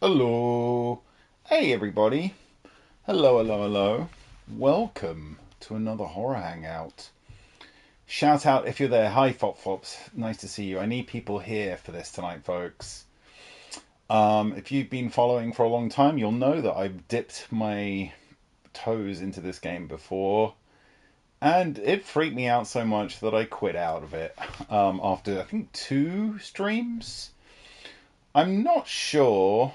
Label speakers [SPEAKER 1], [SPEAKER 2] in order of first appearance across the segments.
[SPEAKER 1] Hello. Hey, everybody. Hello, hello, hello. Welcome to another Horror Hangout. Shout out if you're there. Hi, Fop Fops. Nice to see you. I need people here for this tonight, folks. If you've been following for a long time, you'll know that I've dipped my toes into this game before. And it freaked me out so much that I quit out of it after, I think, 2 streams. I'm not sure,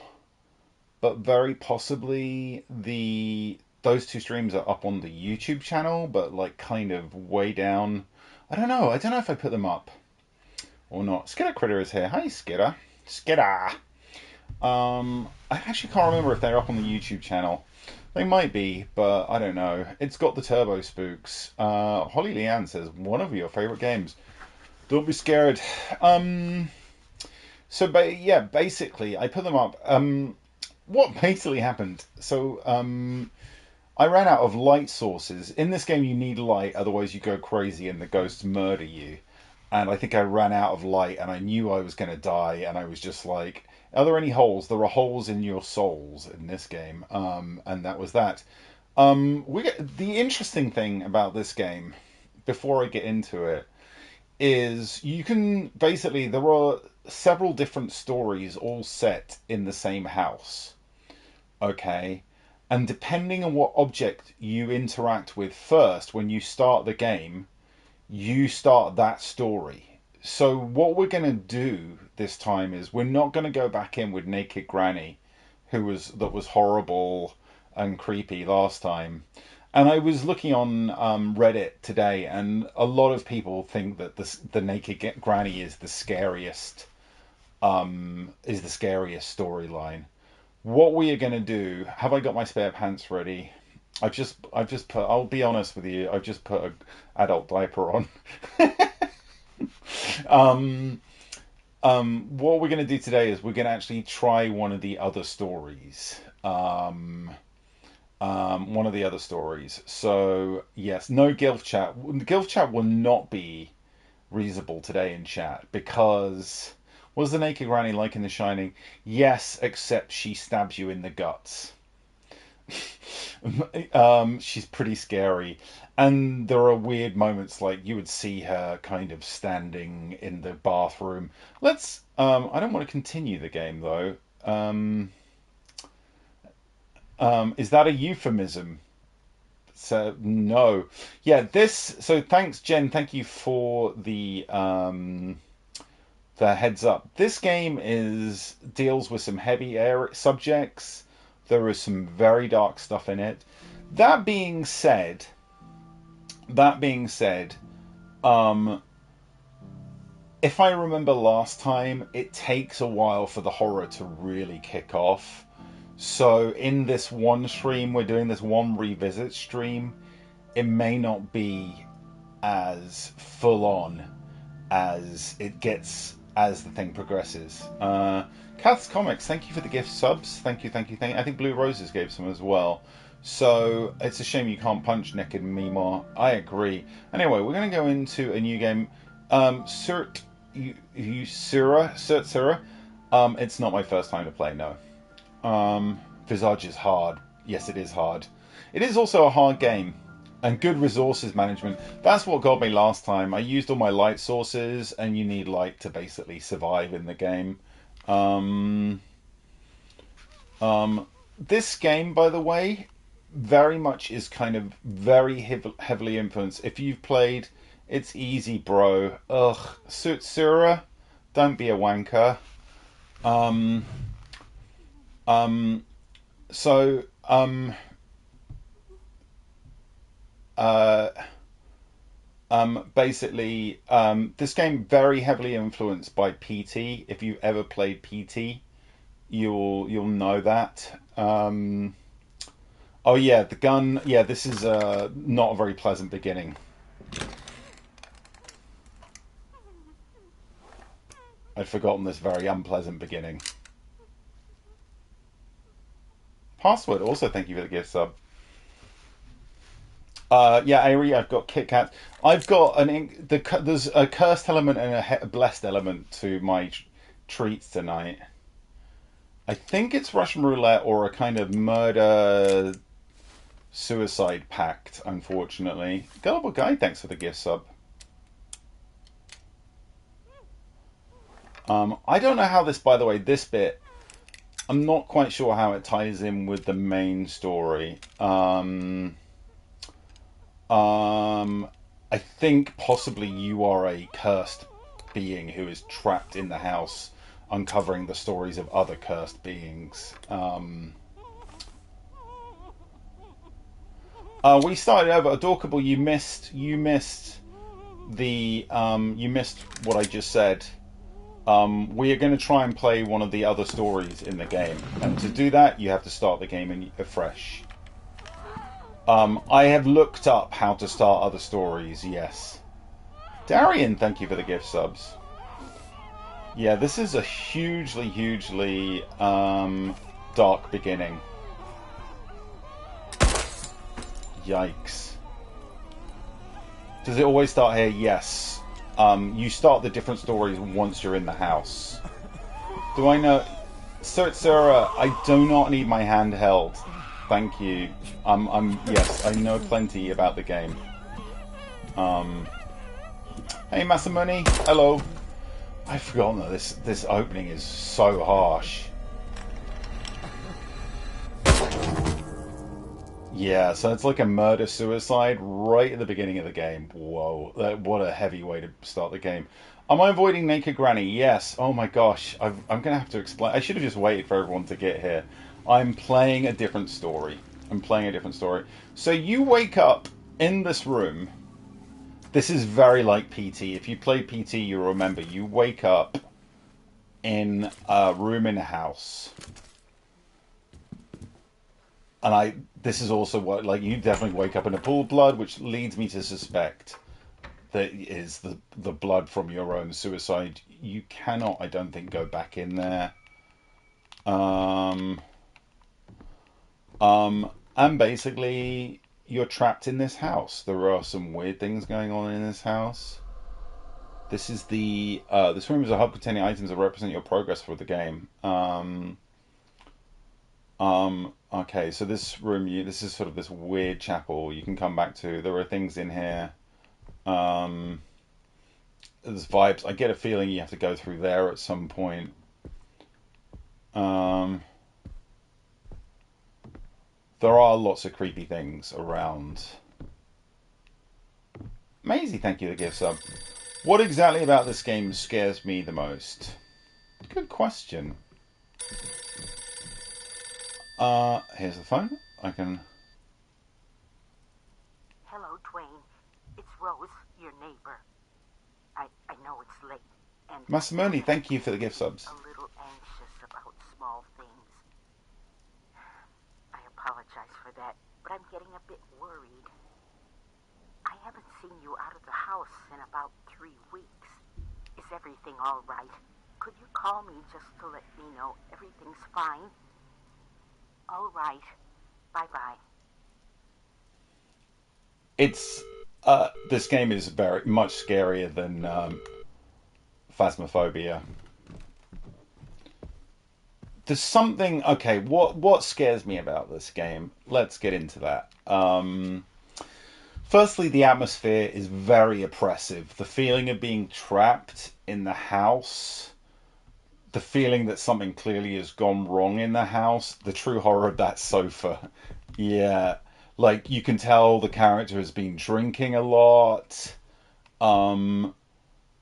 [SPEAKER 1] but very possibly those 2 streams are up on the YouTube channel, but like kind of way down. I don't know. I don't know if I put them up or not. Skidder Critter is here. Hi, Skidder. Skidder. I actually can't remember if they're up on the YouTube channel. They might be, but I don't know. It's got the Turbo Spooks. Holly Leanne says, one of your favorite games. Don't be scared. Yeah, basically, I put them up. What basically happened? So, I ran out of light sources. In this game, you need light, otherwise you go crazy and the ghosts murder you. And I think I ran out of light, and I knew I was going to die, and I was just like, are there any holes? There are holes in your souls in this game. And that was that. The interesting thing about this game, before I get into it, is you can basically, there are several different stories all set in the same house. Okay. And depending on what object you interact with first when you start the game, you start that story. So what we're going to do this time is we're not going to go back in with Naked Granny, that was horrible and creepy last time. And I was looking on Reddit today, and a lot of people think that the Naked Granny is the scariest storyline. What we are going to do? Have I got my spare pants ready? I've just put. I'll be honest with you. I've just put an adult diaper on. What we're going to do today is we're going to actually try one of the other stories. One of the other stories. So yes, no Gilf chat. Gilf chat will not be reasonable today in chat because was the Naked Granny like in The Shining? Yes, except she stabs you in the guts. She's pretty scary, and there are weird moments like you would see her kind of standing in the bathroom. Let's. I don't want to continue the game though. Is that a euphemism? So no, yeah. So thanks, Jen. Thank you for the heads up. This game deals with some heavy subjects. There is some very dark stuff in it. That being said, if I remember last time, it takes a while for the horror to really kick off. So in this one stream, we're doing this one revisit stream. It may not be as full on as it gets as the thing progresses. Kath's Comics, thank you for the gift subs. Thank you. I think Blue Roses gave some as well. So it's a shame you can't punch Naked Mima. I agree. Anyway, we're going to go into a new game. Cert Sura. It's not my first time to play, no. Visage is hard. Yes, it is hard. It is also a hard game. And good resources management. That's what got me last time. I used all my light sources, and you need light to basically survive in the game. This game, by the way, very much is kind of very heavily influenced. If you've played, it's easy, bro. Ugh, Sutsura, don't be a wanker. Basically, this game very heavily influenced by PT. If you've ever played PT, you'll know that. Oh yeah, the gun. Yeah, this is not a very pleasant beginning. I'd forgotten this very unpleasant beginning. Password. Also, thank you for the gift sub. Yeah, Ari, I've got Kit Kat. I've got there's a cursed element and a blessed element to my treats tonight. I think it's Russian roulette or a kind of murder suicide pact, unfortunately. Gullible Guy, thanks for the gift sub. I don't know how this, by the way, this bit, I'm not quite sure how it ties in with the main story. I think possibly you are a cursed being who is trapped in the house, uncovering the stories of other cursed beings. We started over. Adorkable, you missed the you missed what I just said. We are going to try and play one of the other stories in the game, and to do that, you have to start the game afresh. I have looked up how to start other stories. Yes, Darian, thank you for the gift subs. Yeah, this is a hugely dark beginning. Yikes. Does it always start here? Yes. You start the different stories once you're in the house. Do I know? Sarah, I do not need my handheld. Thank you. Yes, I know plenty about the game. Hey, Masamune. Hello. I've forgotten that this opening is so harsh. Yeah, so it's like a murder-suicide right at the beginning of the game. Whoa, what a heavy way to start the game. Am I avoiding Naked Granny? Yes. Oh my gosh, I'm going to have to explain. I should have just waited for everyone to get here. I'm playing a different story. So you wake up in this room. This is very like PT. If you play PT, you remember. You wake up in a room in a house. And this is also what, like, you definitely wake up in a pool of blood, which leads me to suspect that is the blood from your own suicide. You cannot, I don't think, go back in there. And basically, you're trapped in this house. There are some weird things going on in this house. This is this room is a hub containing items that represent your progress for the game. Okay, so this room, this is sort of this weird chapel you can come back to. There are things in here. There's vibes. I get a feeling you have to go through there at some point. There are lots of creepy things around. Maisie, thank you for the gift sub. What exactly about this game scares me the most? Good question. Here's the phone. I can...
[SPEAKER 2] Hello, Dwayne. It's Rose, your neighbor. I know it's late, and...
[SPEAKER 1] Masamone, thank you for the gift subs.
[SPEAKER 2] A little anxious about small things. I apologize for that, but I'm getting a bit worried. I haven't seen you out of the house in about 3 weeks. Is everything all right? Could you call me just to let me know everything's fine? All right. Bye-bye.
[SPEAKER 1] It's this game is very much scarier than Phasmophobia. There's something. Okay, what scares me about this game? Let's get into that. Firstly, the atmosphere is very oppressive. The feeling of being trapped in the house, the feeling that something clearly has gone wrong in the house, the true horror of that sofa. Yeah, like you can tell the character has been drinking a lot. The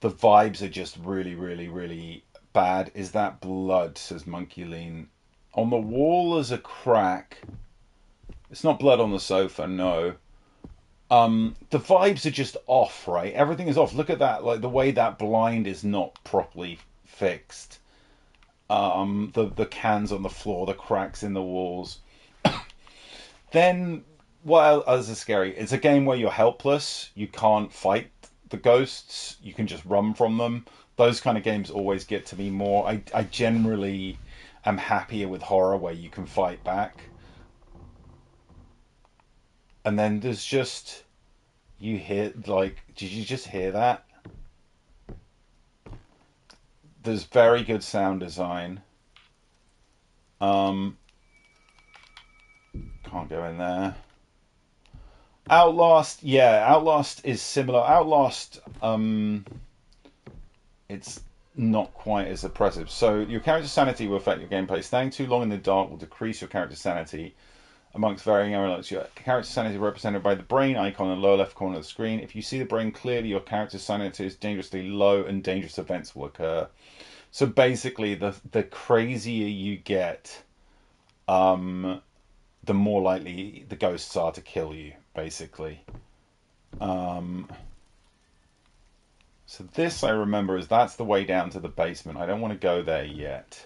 [SPEAKER 1] vibes are just really bad. Is that blood? Says Monkey Lean. On the wall there's a crack. It's not blood on the sofa, no. The vibes are just off, right? Everything is off. Look at that, like the way that blind is not properly fixed. The cans on the floor, the cracks in the walls. Then what else is scary? It's a game where you're helpless. You can't fight the ghosts. You can just run from them. Those kind of games always get to me more. I generally am happier with horror where you can fight back. And then there's just, you hear, like, did you just hear that? There's very good sound design. Can't go in there. Outlast, yeah, Outlast is similar. Outlast, it's not quite as oppressive. So your character's sanity will affect your gameplay. Staying too long in the dark will decrease your character's sanity. Amongst varying elements, your character's sanity is represented by the brain icon in the lower left corner of the screen. If you see the brain clearly, your character's sanity is dangerously low and dangerous events will occur. So basically, the crazier you get, the more likely the ghosts are to kill you, basically. So this, I remember, is that's the way down to the basement. I don't want to go there yet.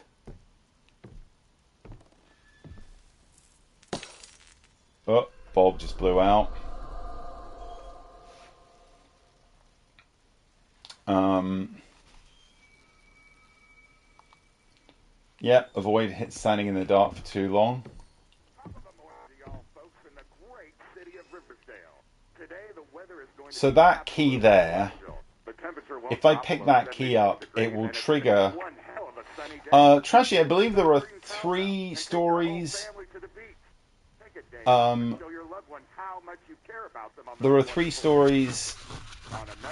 [SPEAKER 1] Oh, bulb just blew out. Yeah, avoid standing in the dark for too long. So that key there, if I pick that key up, it will trigger... Trashy, I believe there are 3 stories... there are 3 stories...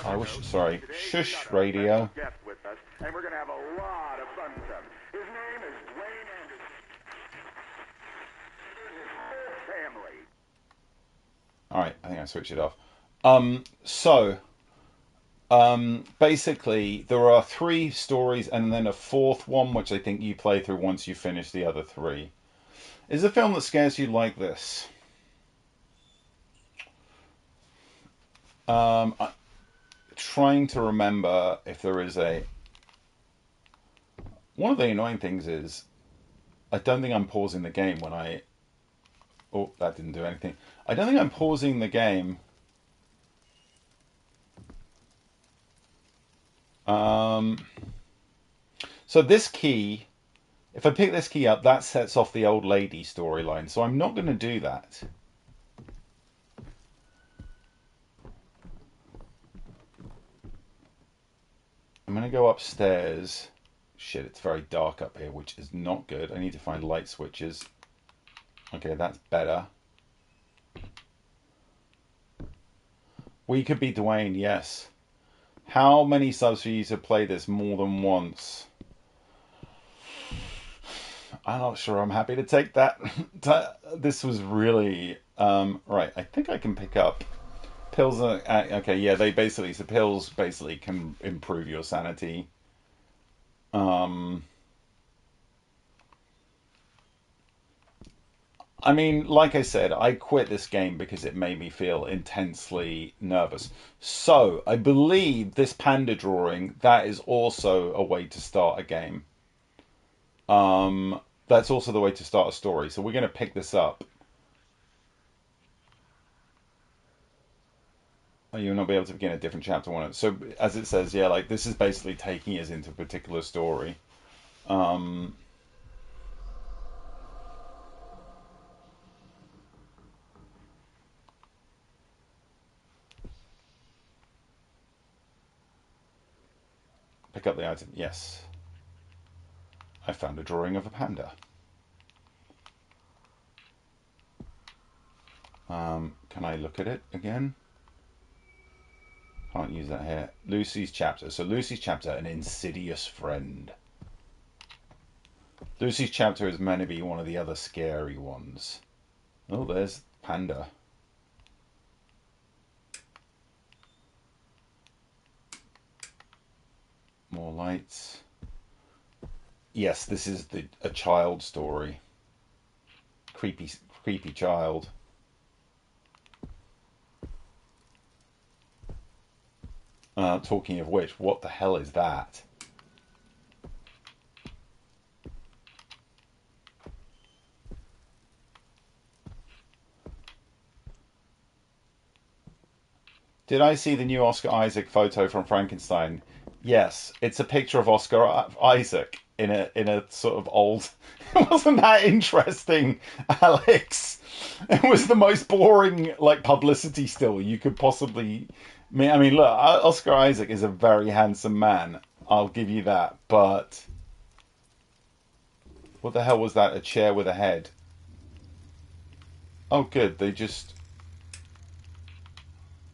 [SPEAKER 1] I wish... Sorry. Shush, radio. And we're going to have a lot of fun with him. His name is Dwayne Anderson. Family. Alright, I think I switched it off. Basically, there are 3 stories and then a 4th one, which I think you play through once you finish the other 3. Is a film that scares you like this? I'm trying to remember if there is a... One of the annoying things is I don't think I'm pausing the game when I... Oh, that didn't do anything. I don't think I'm pausing the game. So this key, if I pick this key up, that sets off the old lady storyline. So I'm not going to do that. I'm going to go upstairs. Shit, it's very dark up here, which is not good. I need to find light switches. Okay, that's better. We could be Dwayne, yes. How many subs for you to play this more than once? I'm not sure I'm happy to take that. This was really... right, I think I can pick up... Pills are... okay, yeah, they basically... So pills basically can improve your sanity. I mean, like I said, I quit this game because it made me feel intensely nervous. So, I believe this panda drawing, that is also a way to start a game. That's also the way to start a story. So we're going to pick this up. Oh, you'll not be able to begin a different chapter one. So, as it says, yeah, like, this is basically taking us into a particular story. Pick up the item. Yes. I found a drawing of a panda. Can I look at it again? Can't use that here. Lucy's chapter. So Lucy's chapter, an insidious friend. Lucy's chapter is meant to be one of the other scary ones. Oh, there's panda. More lights. Yes, this is a child story. Creepy child. Talking of which, what the hell is that? Did I see the new Oscar Isaac photo from Frankenstein? Yes, it's a picture of Oscar Isaac in a sort of old... It wasn't that interesting, Alex. It was the most boring, like, publicity still you could possibly... I mean, look, Oscar Isaac is a very handsome man. I'll give you that, but... What the hell was that? A chair with a head? Oh, good. The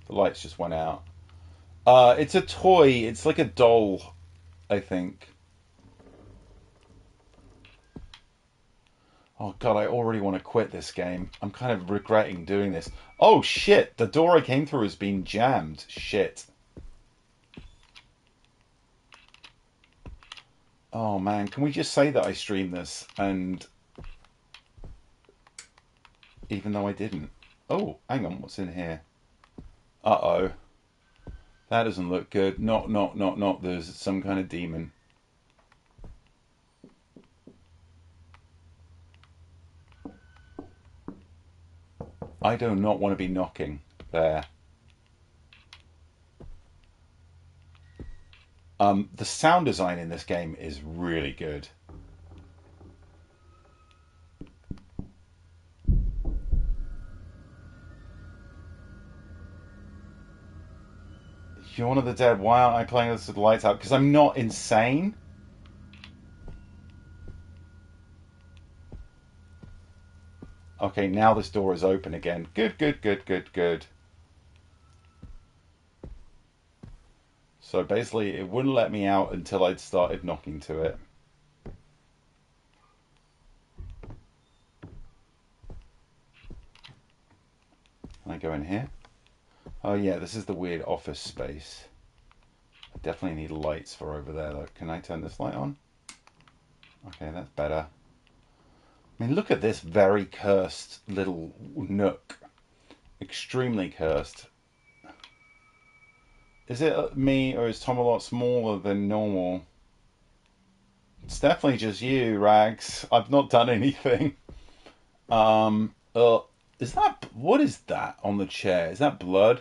[SPEAKER 1] lights just went out. It's a toy. It's like a doll, I think. Oh god, I already want to quit this game. I'm kind of regretting doing this. Oh shit, the door I came through has been jammed. Shit. Oh man, can we just say that I streamed this and even though I didn't? Oh, hang on, what's in here? Uh-oh. That doesn't look good. Not. There's some kind of demon. I do not want to be knocking there. The sound design in this game is really good. Shaun of the Dead, why aren't I playing this with the lights out? Because I'm not insane. Okay, now this door is open again. Good. So basically, it wouldn't let me out until I'd started knocking to it. Can I go in here? Oh yeah, this is the weird office space. I definitely need lights for over there though. Can I turn this light on? Okay, that's better. I mean, look at this very cursed little nook. Extremely cursed. Is it me, or is Tom a lot smaller than normal? It's definitely just you, Rags. I've not done anything. Is that... What is that on the chair? Is that blood?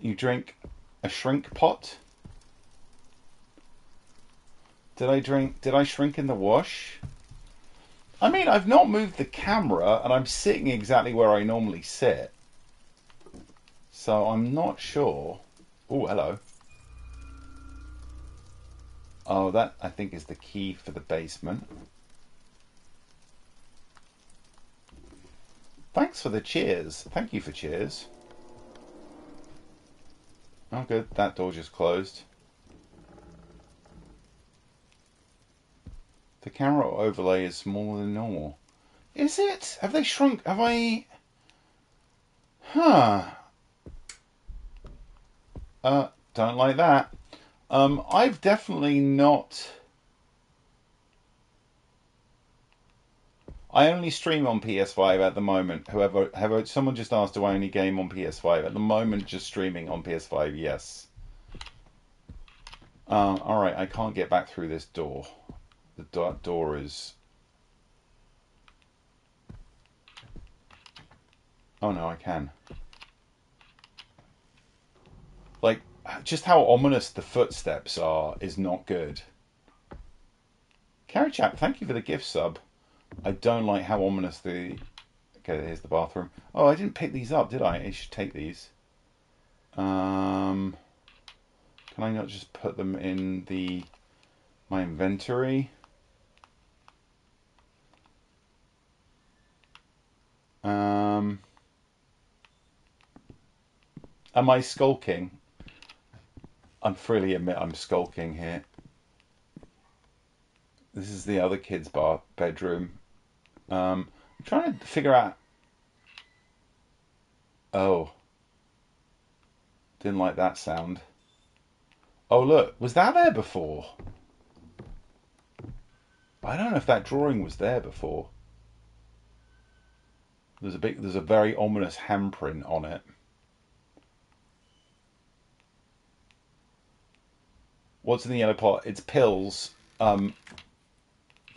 [SPEAKER 1] You drink a shrink pot? Did I shrink in the wash? I mean, I've not moved the camera and I'm sitting exactly where I normally sit. So I'm not sure. Oh, hello. Oh, that I think is the key for the basement. Thanks for the cheers. Thank you for cheers. Oh, good. That door just closed. The camera overlay is smaller than normal. Is it? Have they shrunk? Have I... Huh. Don't like that. I've definitely not... I only stream on PS5 at the moment. However, someone just asked, do I only game on PS5? At the moment, just streaming on PS5, yes. Alright, I can't get back through this door. The door is... Oh no, I can. Like, just how ominous the footsteps are is not good. Carrie Chap, thank you for the gift sub. I don't like how ominous the... Okay, here's the bathroom. Oh, I didn't pick these up, did I? I should take these. Can I not just put them in my inventory? Am I skulking? I freely admit I'm skulking here. This is the other kid's bedroom. I'm trying to figure out... Oh. Didn't like that sound. Oh, look. Was that there before? I don't know if that drawing was there before. There's a very ominous handprint on it. What's in the yellow pot? It's pills that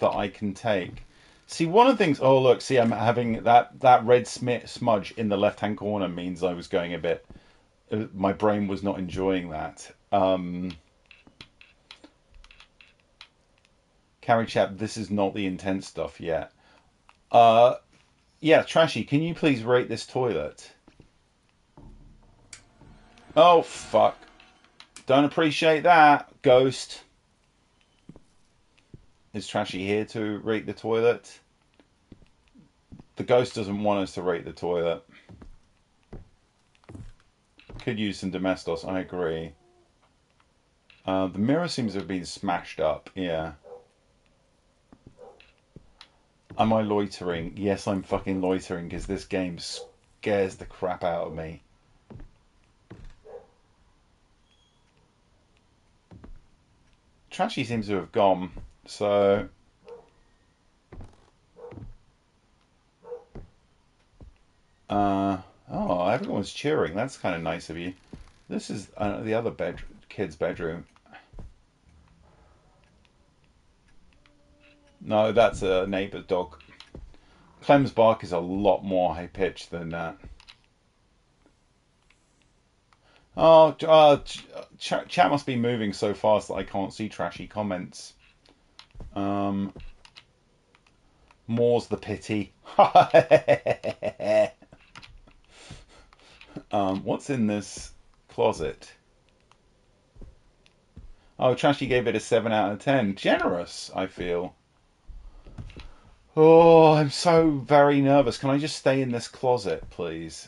[SPEAKER 1] I can take. See, one of the things... Oh, look. See, I'm having that red smudge in the left-hand corner means I was going a bit... My brain was not enjoying that. Carrie Chap, this is not the intense stuff yet. Yeah, Trashy, can you please rate this toilet? Oh, fuck. Don't appreciate that, Ghost. Is Trashy here to rate the toilet? The Ghost doesn't want us to rate the toilet. Could use some Domestos, I agree. The mirror seems to have been smashed up, yeah. Am I loitering? Yes, I'm fucking loitering because this game scares the crap out of me. Trashy seems to have gone, so... oh, everyone's cheering. That's kind of nice of you. This is the other kid's bedroom. No, that's a neighbour's dog. Clem's bark is a lot more high-pitched than that. Oh, chat must be moving so fast that I can't see Trashy comments. More's the pity. What's in this closet? Oh, Trashy gave it a 7 out of 10. Generous, I feel. Oh, I'm so very nervous. Can I just stay in this closet, please?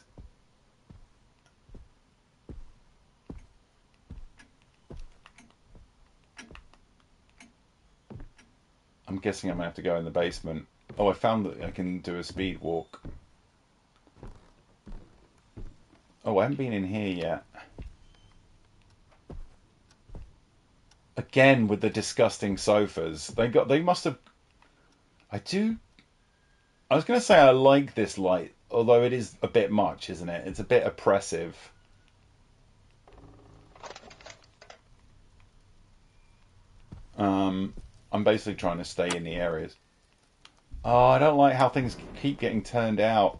[SPEAKER 1] I'm guessing I'm going to have to go in the basement. Oh, I found that I can do a speed walk. Oh, I haven't been in here yet. Again with the disgusting sofas. They must have... I was going to say I like this light, although it is a bit much, isn't it? It's a bit oppressive. I'm basically trying to stay in the areas. Oh, I don't like how things keep getting turned out.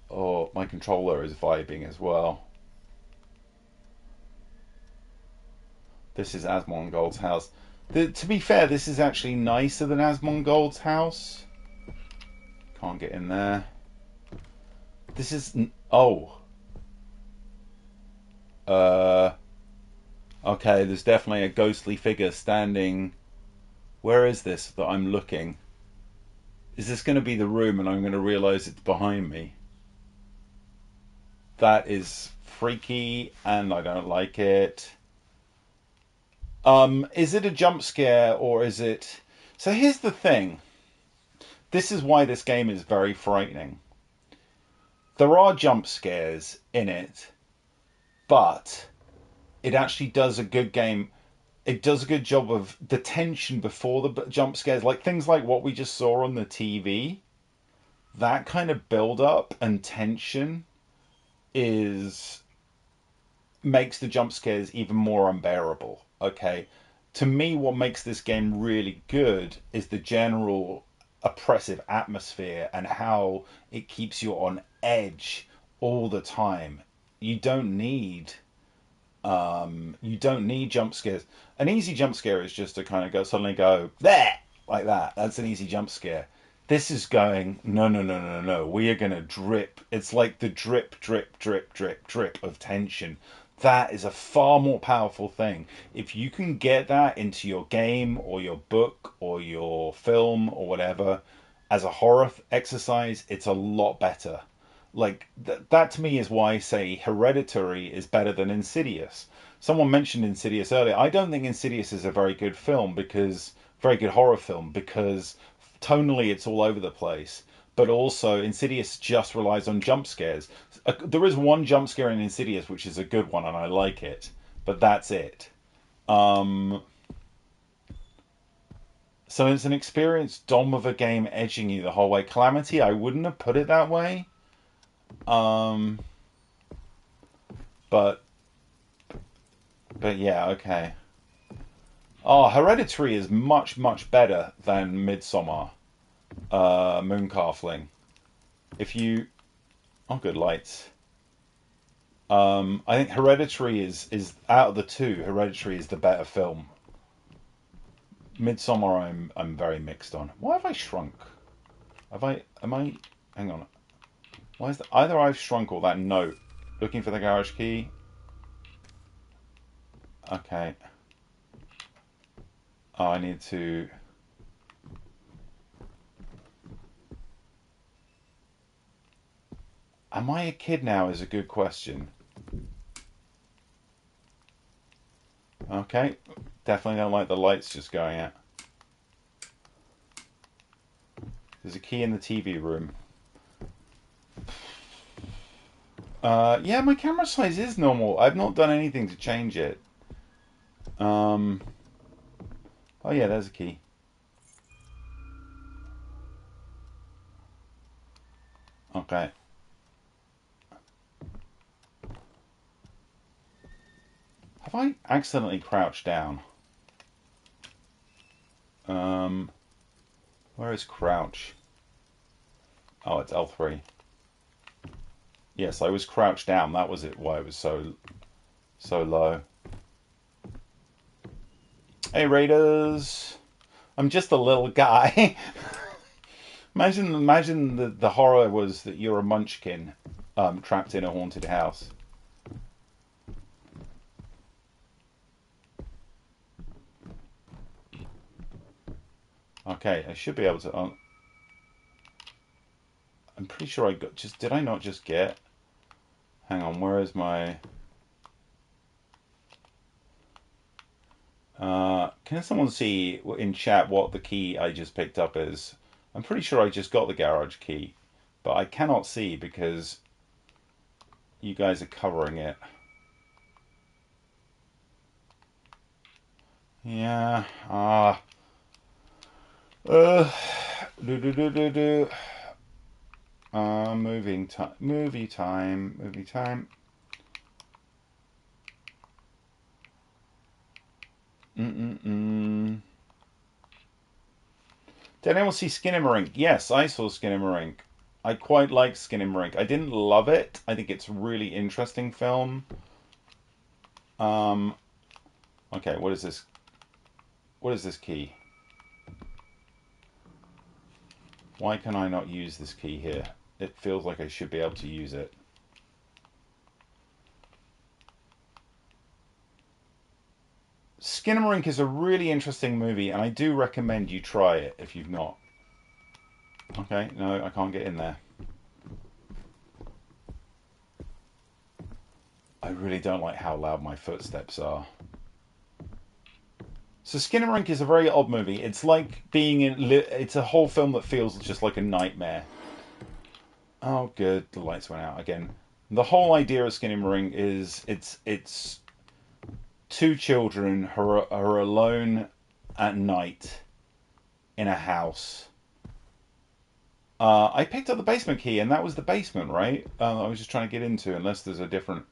[SPEAKER 1] Oh, my controller is vibing as well. This is Asmongold's house. To be fair, this is actually nicer than Asmongold's house. Can't get in there. This is... Oh. Okay, there's definitely a ghostly figure standing... Where is this that I'm looking? Is this going to be the room and I'm going to realise it's behind me? That is freaky and I don't like it. Is it a jump scare or is it... So here's the thing. This is why this game is very frightening. There are jump scares in it, but it actually does a good game. It does a good job of the tension before the jump scares, like things like what we just saw on the TV. That kind of build up and tension makes the jump scares even more unbearable. Okay, to me, what makes this game really good is the general oppressive atmosphere and how it keeps you on edge all the time. You don't need jump scares. An easy jump scare is just to kind of suddenly go there like that. That's an easy jump scare. This is going no no no no no. We are gonna drip. It's like the drip drip drip drip drip of tension. That is a far more powerful thing. If you can get that into your game or your book or your film or whatever as a horror exercise, it's a lot better. Like that to me is why, say, Hereditary is better than Insidious. Someone mentioned Insidious earlier. I don't think Insidious is a very good very good horror film because tonally it's all over the place. But also Insidious just relies on jump scares. There is one jump scare in Insidious which is a good one and I like it, but that's it. So it's an experienced dom of a game edging you the whole way. Calamity, I wouldn't have put it that way. But yeah, okay. Oh, Hereditary is much, much better than Midsommar, Mooncalfling. If you... Oh, good lights. I think Hereditary is out of the two, Hereditary is the better film. Midsommar I'm very mixed on. Why have I shrunk? Am I, hang on. Why is that? Either I've shrunk or that note. Looking for the garage key. Okay. Oh, I need to... Am I a kid now is a good question. Okay. Definitely don't like the lights just going out. There's a key in the TV room. Yeah, my camera size is normal. I've not done anything to change it. Oh yeah, there's a key. Okay. Have I accidentally crouched down? Where is crouch? Oh, it's L3. Yes, I was crouched down. That was it. Why it was so low. Hey Raiders, I'm just a little guy. imagine the horror was that you're a munchkin, trapped in a haunted house. Okay, I should be able to. I'm pretty sure I got. Just did I not just get? Hang on, where is my? Can someone see in chat what the key I just picked up is? I'm pretty sure I just got the garage key, but I cannot see because you guys are covering it. Yeah. Do do do do do. Moving time. Movie time. Movie time. Mm-mm-mm. Did anyone see Skinamarink? Yes, I saw Skinamarink. I quite like Skinamarink. I didn't love it. I think it's a really interesting film. Um, okay, what is this? What is this key? Why can I not use this key here? It feels like I should be able to use it. Skinamarink is a really interesting movie, and I do recommend you try it if you've not. Okay, no, I can't get in there. I really don't like how loud my footsteps are. So Skinamarink is a very odd movie. It's like being in... It's a whole film that feels just like a nightmare. Oh, good. The lights went out again. The whole idea of Skinamarink is it's two children who are alone at night in a house. I picked up the basement key, and that was the basement, right? I was just trying to get into, unless there's a different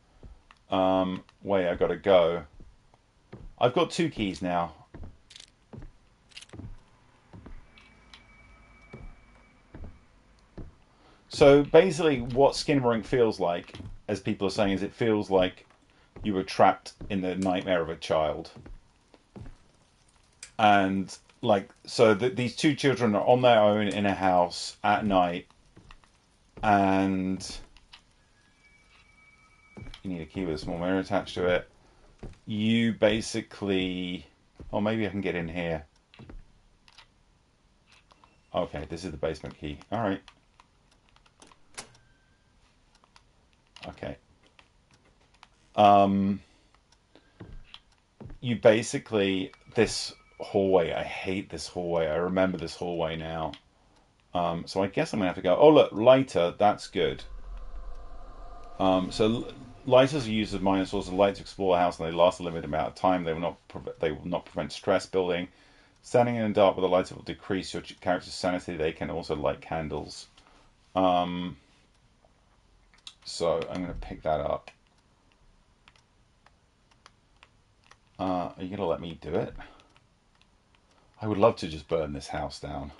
[SPEAKER 1] way I got to go. I've got two keys now. So basically, what Skinamarink feels like, as people are saying, is it feels like you were trapped in the nightmare of a child. And like, so these two children are on their own in a house at night, and you need a key with a small mirror attached to it. You basically, oh, maybe I can get in here. Okay, this is the basement key. All right. Okay. You basically, this hallway, I hate this hallway. I remember this hallway now. So I guess I'm gonna have to go. Oh look, lighter. That's good. So lighters are used as minor sources of light to explore a house, and they last a limited amount of time. They will not prevent stress building. Standing in the dark with a lighter will decrease your character's sanity. They can also light candles. So I'm going to pick that up. Are you going to let me do it? I would love to just burn this house down.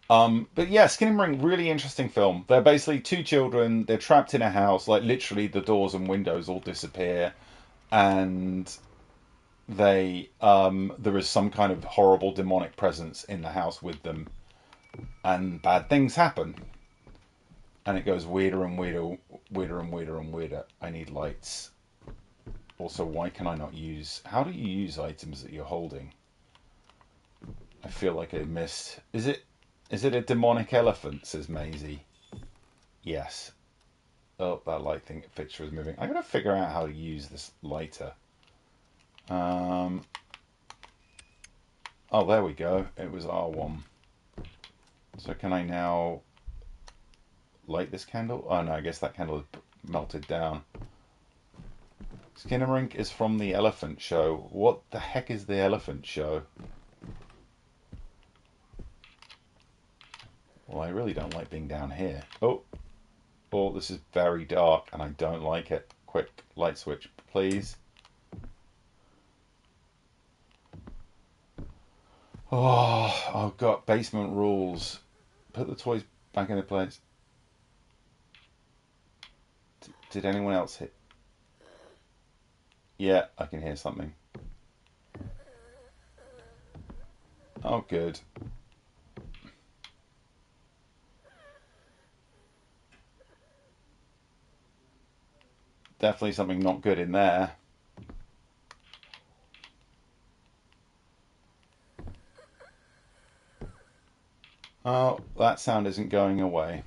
[SPEAKER 1] But yeah, Skinamarink, really interesting film. They're basically two children. They're trapped in a house. Like literally, the doors and windows all disappear, and there is some kind of horrible demonic presence in the house with them, and bad things happen. And it goes weirder and weirder, weirder and weirder and weirder. I need lights. Also, why can I not use... How do you use items that you're holding? I feel like I missed... Is it a demonic elephant, says Maisie. Yes. Oh, that light thing fixture is moving. I gotta figure out how to use this lighter. Oh, there we go. It was R1. So can I now light this candle? Oh no, I guess that candle is melted down. Skinnamarink is from the elephant show. What the heck is the elephant show? Well, I really don't like being down here. Oh, this is very dark and I don't like it. Quick light switch, please. Oh God, basement rules. Put the toys back in their place. Did anyone else hit? Yeah, I can hear something. Oh, good. Definitely something not good in there. Oh, that sound isn't going away.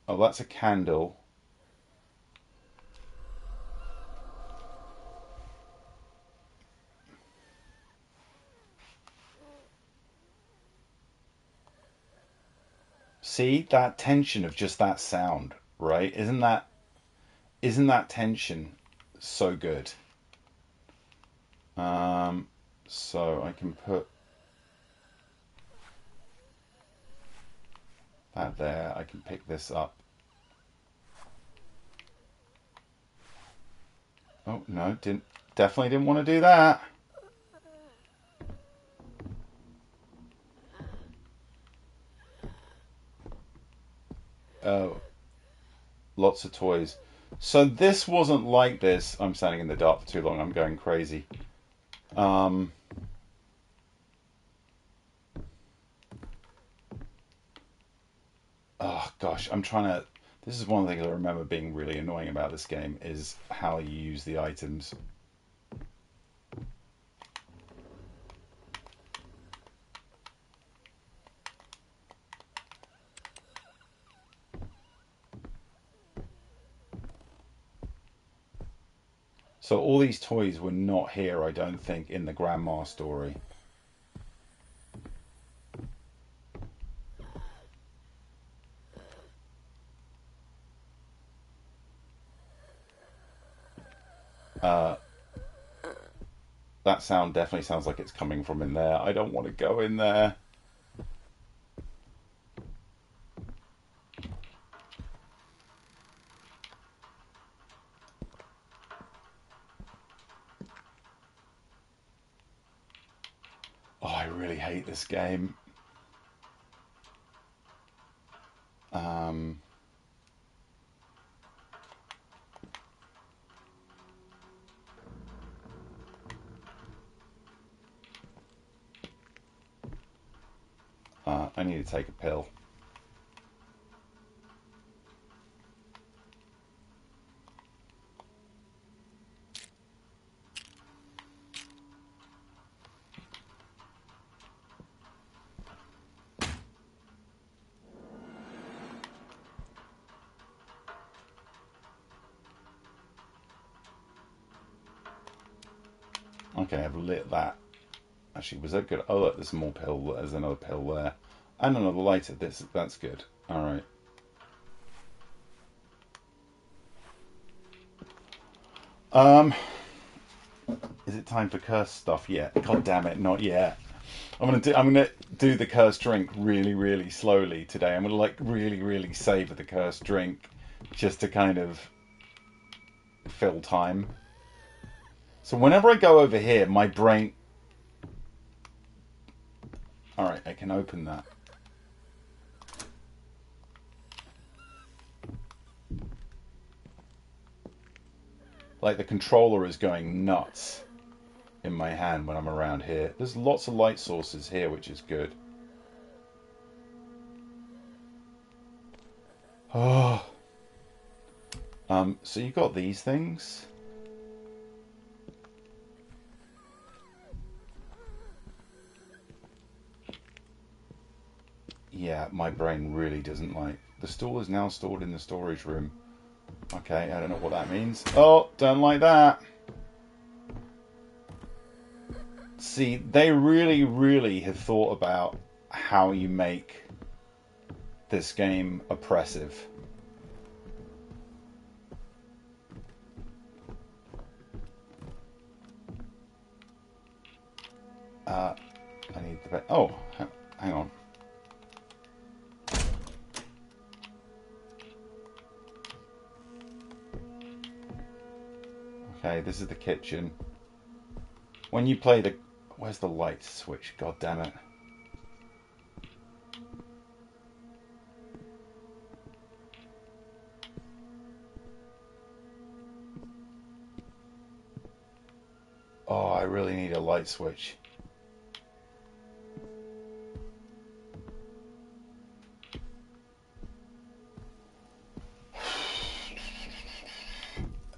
[SPEAKER 1] Oh, that's a candle. See that tension of just that sound, right? Isn't that tension so good? So I can put that there. I can pick this up. Oh no, definitely didn't want to do that. Oh, lots of toys. So this wasn't like this. I'm standing in the dark for too long. I'm going crazy. Oh gosh, I'm trying to. This is one of the things I remember being really annoying about this game is how you use the items. So all these toys were not here, I don't think, in the Grandma story. That sound definitely sounds like it's coming from in there. I don't want to go in there. Oh, I really hate this game. I need to take a pill. Okay, I've lit that. Actually, was that good? Oh, look, there's more pill. There's another pill there. And another lighter. That's good. Alright. Is it time for curse stuff yet? God damn it, not yet. I'm gonna do the cursed drink really, really slowly today. I'm gonna like really, really savor the cursed drink just to kind of fill time. So whenever I go over here, my brain... Alright, I can open that. Like the controller is going nuts in my hand when I'm around here. There's lots of light sources here, which is good. Oh. So you've got these things. Yeah, my brain really doesn't like. The stool is now stored in the storage room. Okay, I don't know what that means. Oh, don't like that. See, they really, really have thought about how you make this game oppressive. I need the... Oh, hang on. Okay, this is the kitchen. When you play the... Where's the light switch? God damn it. Oh, I really need a light switch.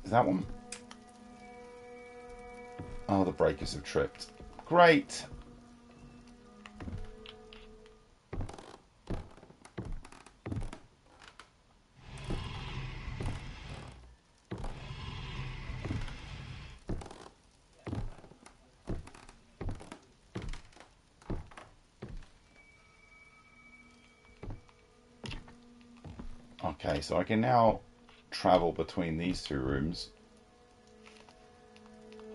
[SPEAKER 1] Is that one? Oh, the breakers have tripped. Great. Okay, so I can now travel between these two rooms.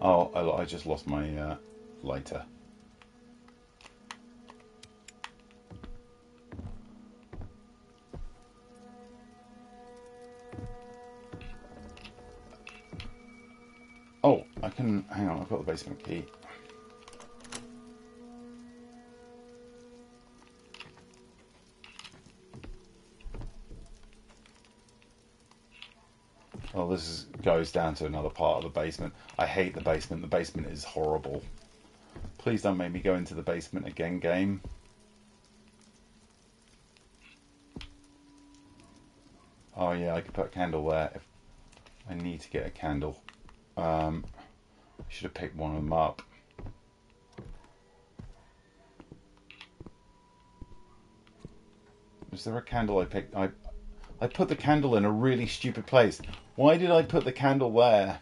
[SPEAKER 1] Oh, I just lost my lighter. Oh, I can... Hang on, I've got the basement key. Oh, this goes down to another part of the basement. I hate the basement. The basement is horrible. Please don't make me go into the basement again, game. Oh yeah, I could put a candle there if I need to get a candle. I should have picked one of them up. Is there a candle I picked? I put the candle in a really stupid place. Why did I put the candle there?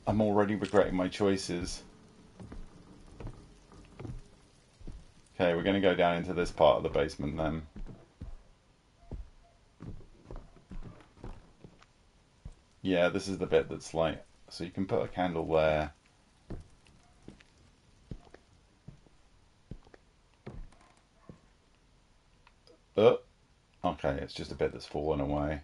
[SPEAKER 1] I'm already regretting my choices. Okay, we're going to go down into this part of the basement then. Yeah, this is the bit that's like... So you can put a candle there. Oh, okay, it's just a bit that's fallen away.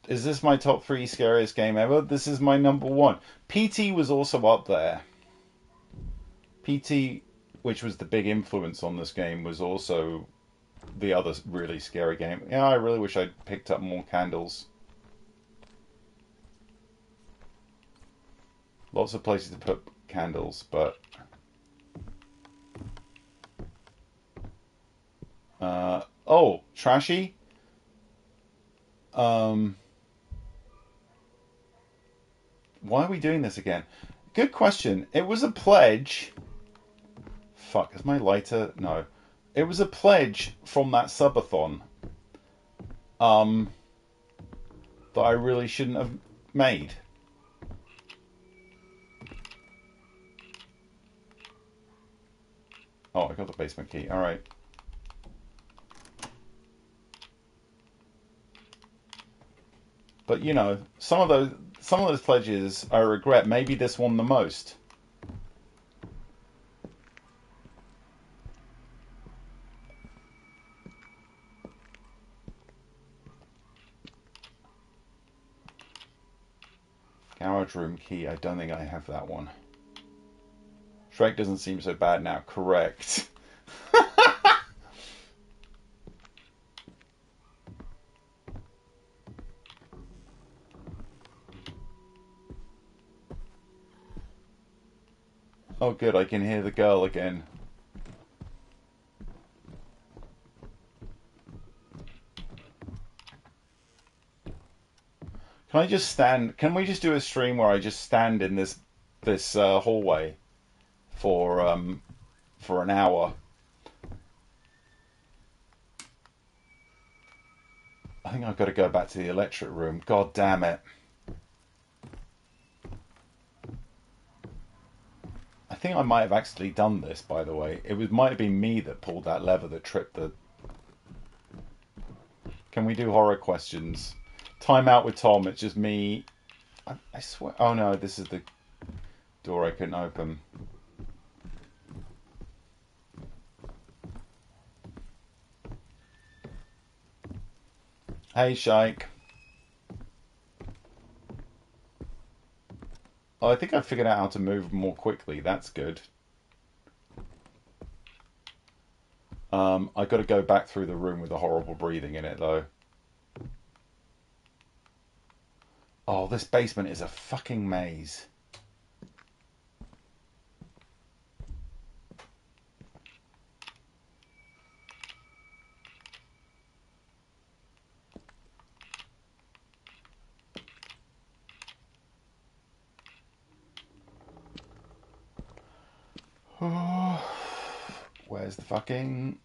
[SPEAKER 1] Is this my top 3 scariest game ever? This is my number 1. PT was also up there. PT, which was the big influence on this game, was also the other really scary game. Yeah, I really wish I'd picked up more candles. Lots of places to put candles, but... oh, trashy? Why are we doing this again? Good question. It was a pledge. Fuck, is my lighter? No. It was a pledge from that subathon. That I really shouldn't have made. Oh, I got the basement key. All right. But you know, some of those pledges I regret. Maybe this one the most. Garage room key. I don't think I have that one. Shrek doesn't seem so bad now. Correct. Oh good, I can hear the girl again. Can I just stand? Can we just do a stream where I just stand in this hallway for an hour? I think I've got to go back to the electric room. God damn it! I think I might have actually done this, by the way. Might have been me that pulled that lever that tripped the. Can we do horror questions? Time out with Tom. It's just me. I swear. Oh no, this is the door I couldn't open. Hey, Shike. Oh, I think I figured out how to move more quickly. That's good. I got to go back through the room with the horrible breathing in it, though. Oh, this basement is a fucking maze. Where's the fucking...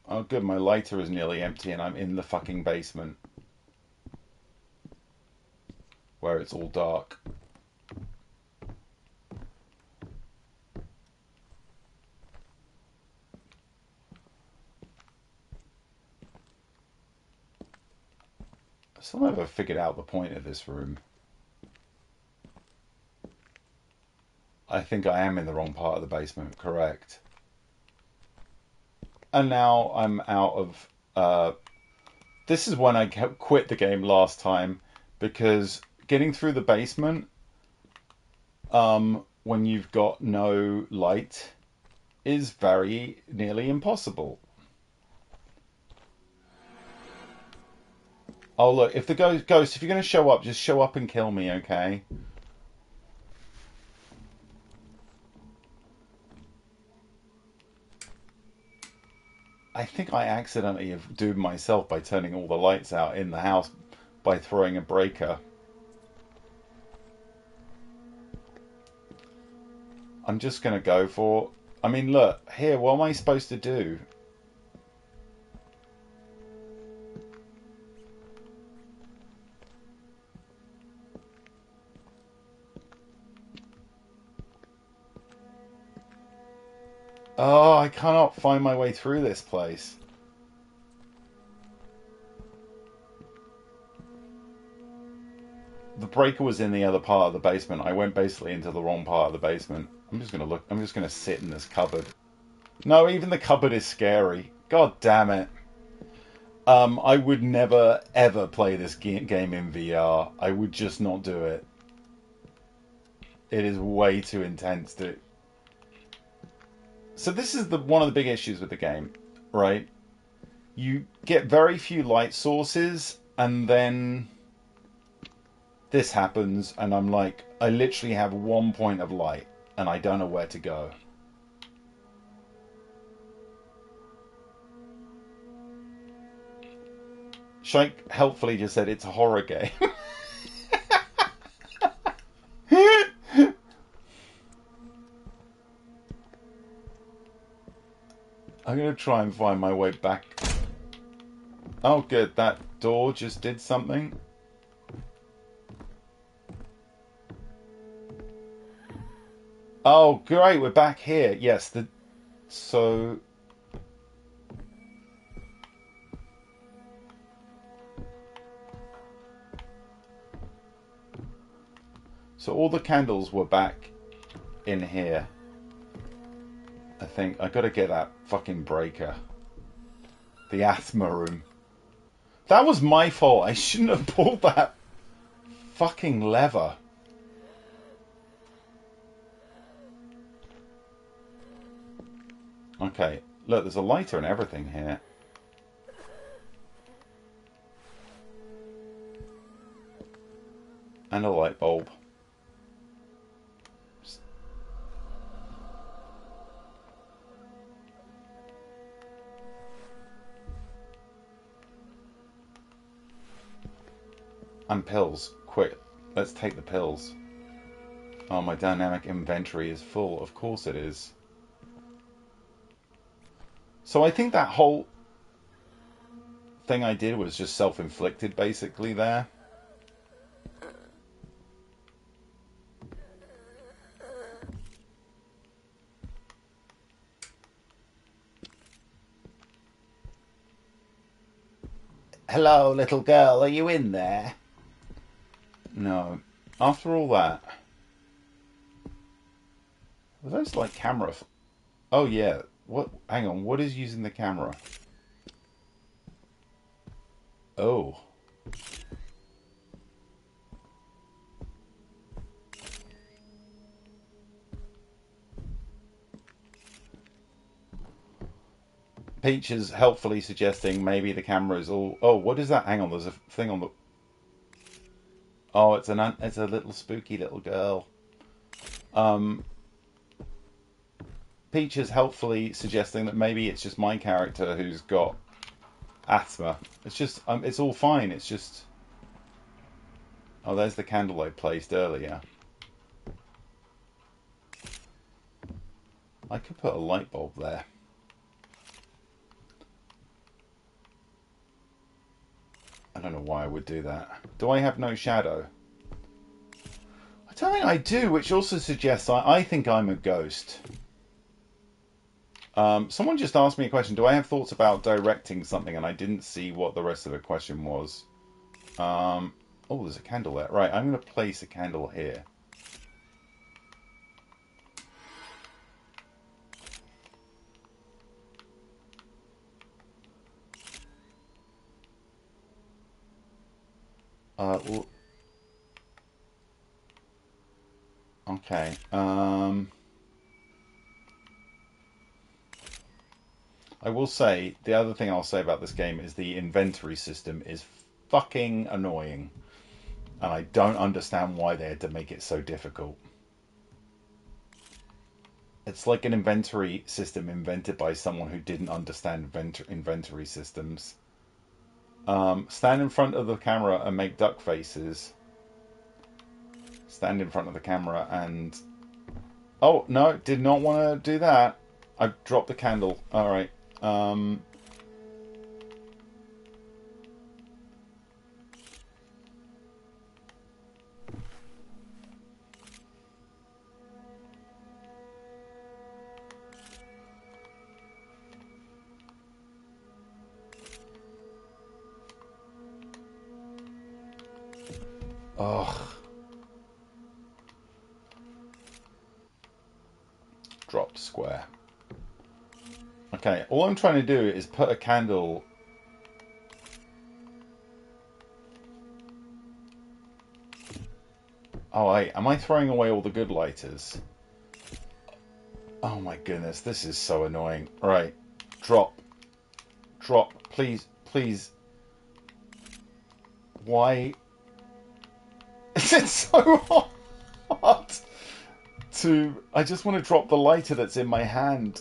[SPEAKER 1] Oh good, my lighter is nearly empty and I'm in the fucking basement. Where it's all dark. I still never figured out the point of this room. I think I am in the wrong part of the basement, correct. And now I'm out of... this is when I quit the game last time, because getting through the basement when you've got no light is very nearly impossible. Oh look, if the ghost, if you're going to show up, just show up and kill me, okay? I think I accidentally have doomed myself by turning all the lights out in the house by throwing a breaker. I'm just going to go for... I mean, look, here, what am I supposed to do? Oh, I cannot find my way through this place. The breaker was in the other part of the basement. I went basically into the wrong part of the basement. I'm just going to look. I'm just going to sit in this cupboard. No, even the cupboard is scary. God damn it. I would never, ever play this game in VR. I would just not do it. It is way too intense to... So this is one of the big issues with the game, right? You get very few light sources, and then this happens, and I'm like, I literally have 1 point of light, and I don't know where to go. Shike helpfully just said it's a horror game. I'm going to try and find my way back. Oh good, that door just did something. Oh great, we're back here. Yes, so all the candles were back in here. I think I gotta get that fucking breaker. The asthma room. That was my fault. I shouldn't have pulled that fucking lever. Okay, look, there's a lighter and everything here. And a light bulb. And pills. Quick, let's take the pills. Oh, my dynamic inventory is full. Of course it is. So I think that whole thing I did was just self-inflicted, basically, there. Hello, little girl, are you in there? No. After all that... Were those like camera... Oh, yeah. What? Hang on, what is using the camera? Oh. Peach is helpfully suggesting maybe the camera is all... Oh, what is that? Hang on, there's a thing on the... Oh, it's a little spooky little girl. Peach is helpfully suggesting that maybe it's just my character who's got asthma. It's just... it's all fine, it's just... Oh, there's the candle I placed earlier. I could put a light bulb there. I don't know why I would do that. Do I have no shadow? I don't think I do, which also suggests I think I'm a ghost. Someone just asked me a question. Do I have thoughts about directing something? And I didn't see what the rest of the question was. Oh, there's a candle there. Right, I'm going to place a candle here. Well, okay. I will say, the other thing I'll say about this game is the inventory system is fucking annoying. And I don't understand why they had to make it so difficult. It's like an inventory system invented by someone who didn't understand inventory systems. Stand in front of the camera and make duck faces. Stand in front of the camera and... Oh, no, did not want to do that. I dropped the candle. Alright. Ugh. Dropped square. Okay, all I'm trying to do is put a candle... Oh, wait, am I throwing away all the good lighters? Oh my goodness, this is so annoying. Right, drop. Drop, please, please. Why... Is it so hard to... I just want to drop the lighter that's in my hand.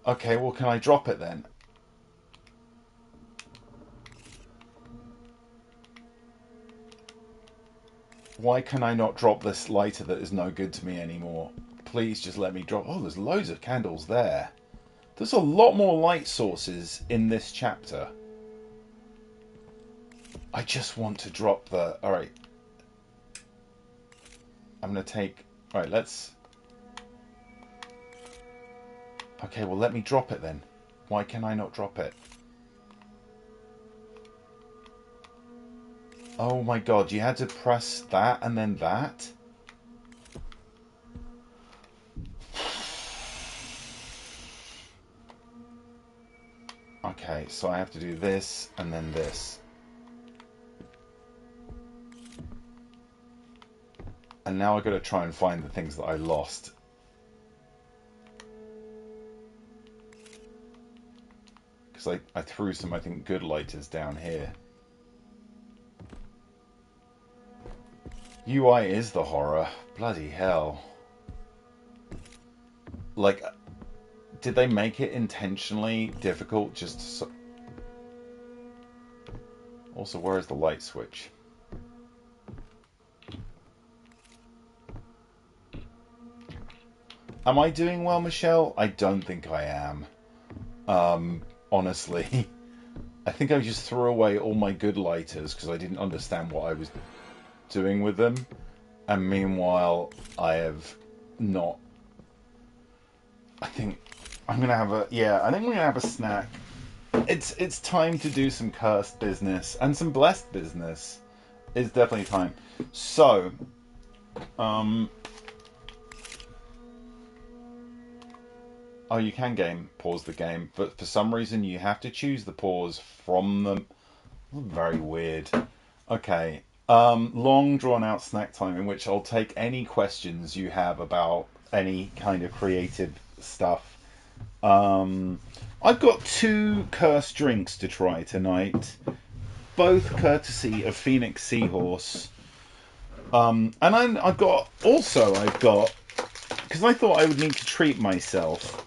[SPEAKER 1] Okay, well, can I drop it then? Why can I not drop this lighter that is no good to me anymore? Please just let me drop... Oh, there's loads of candles there. There's a lot more light sources in this chapter. I just want to drop the... Alright. I'm going to take... Alright, let's... Okay, well, let me drop it then. Why can I not drop it? Oh my god, you had to press that and then that? Okay, so I have to do this and then this. And now I've got to try and find the things that I lost. Because I threw some, I think, good lighters down here. UI is the horror. Bloody hell. Like, did they make it intentionally difficult just to... Also, where is the light switch? Am I doing well, Michelle? I don't think I am. Honestly. I think I just threw away all my good lighters because I didn't understand what I was doing with them. And meanwhile, I have not... I think I'm going to have a... Yeah, I think we're going to have a snack. It's time to do some cursed business and some blessed business. It's definitely time. So, oh, you can pause the game, but for some reason you have to choose the pause from them. Very weird. Okay. Long drawn out snack time in which I'll take any questions you have about any kind of creative stuff. I've got 2 cursed drinks to try tonight, both courtesy of Phoenix Seahorse. And I've got, because I thought I would need to treat myself,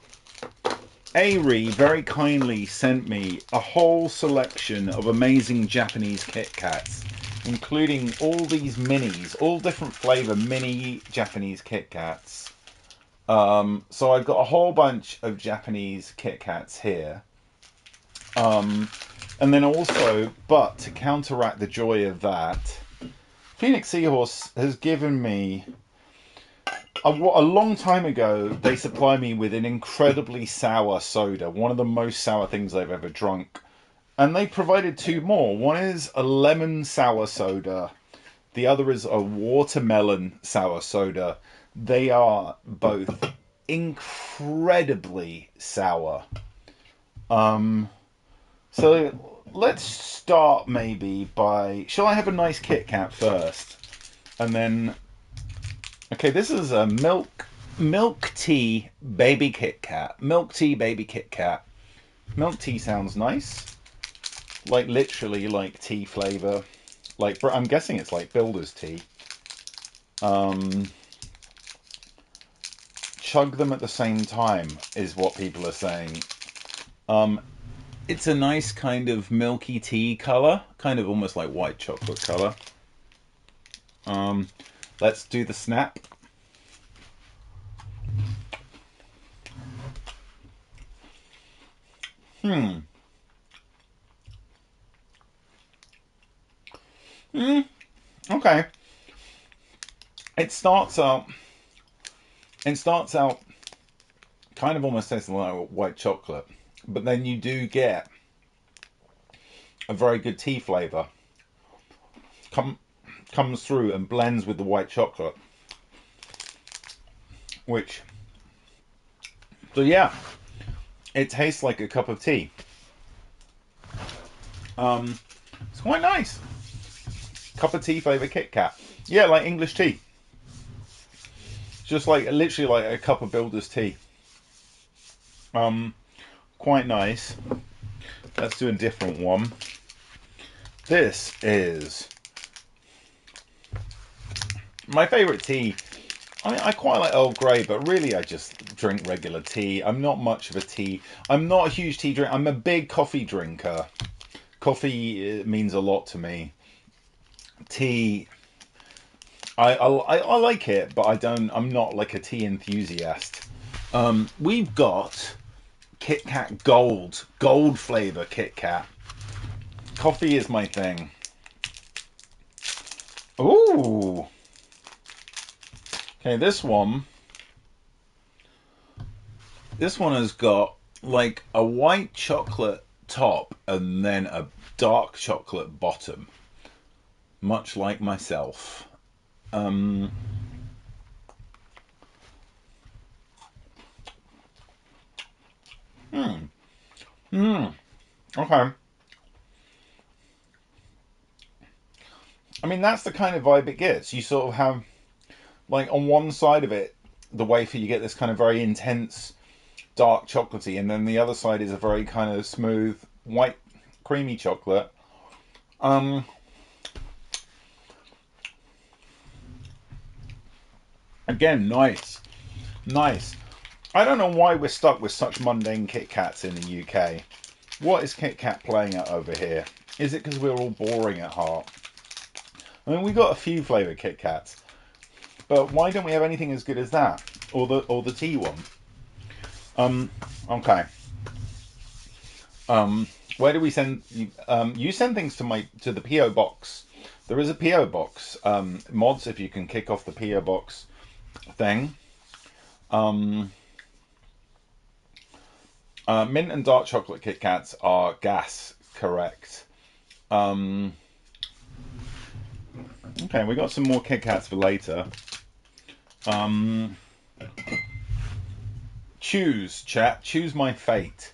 [SPEAKER 1] Ari very kindly sent me a whole selection of amazing Japanese Kit Kats, including all these minis, all different flavour mini Japanese Kit Kats. So I've got a whole bunch of Japanese Kit Kats here. And then also, but to counteract the joy of that, Phoenix Seahorse has given me... A long time ago, they supplied me with an incredibly sour soda, one of the most sour things I've ever drunk. And they provided 2 more. One is a lemon sour soda. The other is a watermelon sour soda. They are both incredibly sour. So let's start maybe by... Shall I have a nice Kit Kat first? And then... Okay, this is a milk tea baby Kit Kat. Milk tea baby Kit Kat. Milk tea sounds nice. Like literally like tea flavour. Like, I'm guessing it's like builder's tea. Chug them at the same time is what people are saying. It's a nice kind of milky tea colour. Kind of almost like white chocolate colour. Let's do the snap. Okay. It starts out kind of almost tasting like white chocolate, but then you do get a very good tea flavour. Comes through and blends with the white chocolate. So yeah, it tastes like a cup of tea. It's quite nice. Cup of tea flavour Kit Kat. Yeah, like English tea. Just like literally like a cup of builder's tea. Quite nice. Let's do a different one. This is my favourite tea. I mean, I quite like Earl Grey, but really I just drink regular tea. I'm not much of a tea. I'm not a huge tea drinker. I'm a big coffee drinker. Coffee means a lot to me. Tea, I like it, but I'm not like a tea enthusiast. We've got Kit Kat gold flavour Kit Kat. Coffee is my thing. Ooh. Okay, this one has got like a white chocolate top and then a dark chocolate bottom, much like myself. Okay. I mean, that's the kind of vibe it gets. You sort of have, like, on one side of it, the wafer, you get this kind of very intense, dark chocolatey, and then the other side is a very kind of smooth, white, creamy chocolate. Um, Again, nice. Nice. I don't know why we're stuck with such mundane Kit Kats in the UK. What is Kit Kat playing at over here? Is it because we're all boring at heart? I mean, we got a few flavoured Kit Kats, but why don't we have anything as good as that, or the tea one? Okay. Where do we send you? You send things to the PO box. There is a PO box. Mods, if you can kick off the PO box thing. Mint and dark chocolate Kit Kats are gas, correct. Okay, we got some more Kit Kats for later. Choose, chat. Choose my fate.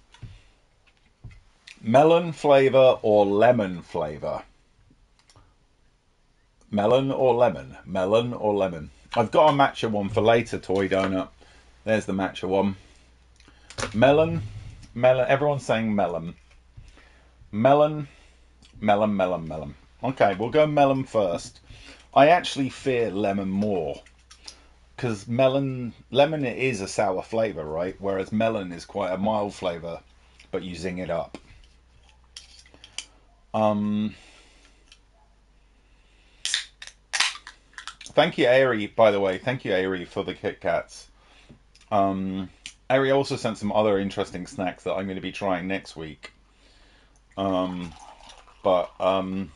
[SPEAKER 1] Melon flavour or lemon flavour? Melon or lemon? Melon or lemon? I've got a matcha one for later, Toy Donut. There's the matcha one. Melon. Melon. Everyone's saying melon. Melon. Melon, melon, melon. Okay, we'll go melon first. I actually fear lemon more. Because lemon is a sour flavour, right? Whereas melon is quite a mild flavour, but you zing it up. Thank you, Ari, by the way. Thank you, Ari, for the Kit Kats. Ari also sent some other interesting snacks that I'm going to be trying next week. But I'm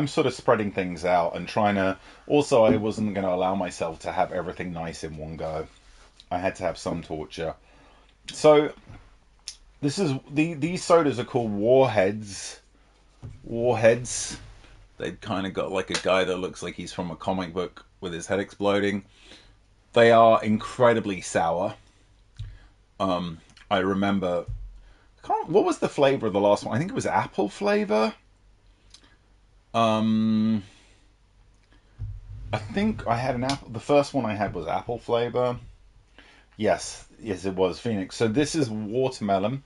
[SPEAKER 1] sort of spreading things out and trying to... Also, I wasn't going to allow myself to have everything nice in one go. I had to have some torture. So, these sodas are called Warheads. Warheads. They've kind of got like a guy that looks like he's from a comic book with his head exploding. They are incredibly sour. I remember... What was the flavour of the last one? I think it was apple flavour. I think I had an apple. The first one I had was apple flavour. Yes, it was Phoenix. So this is watermelon.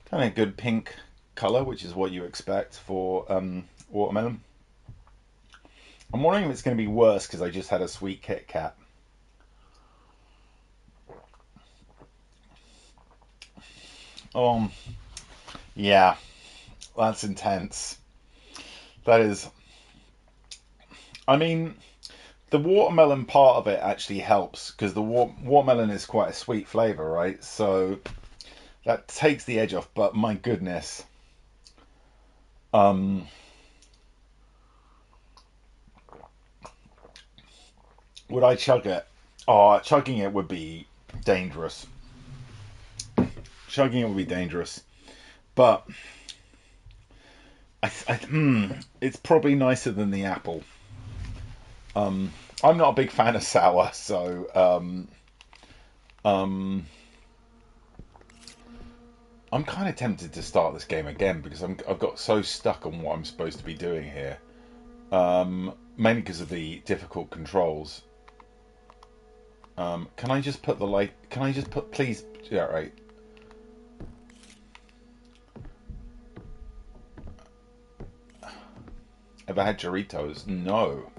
[SPEAKER 1] Kind of good pink colour, which is what you expect for watermelon. I'm wondering if it's going to be worse because I just had a sweet Kit Kat. Yeah, that's intense. That is... I mean, the watermelon part of it actually helps because the watermelon is quite a sweet flavour, right? So that takes the edge off, but my goodness. Would I chug it? Oh, chugging it would be dangerous. Chugging it would be dangerous. But it's probably nicer than the apple. I'm not a big fan of sour, so I'm kind of tempted to start this game again because I've got so stuck on what I'm supposed to be doing here. Mainly because of the difficult controls. Can I just put the light? Can I just put, please? Yeah, right. Ever had Doritos? No.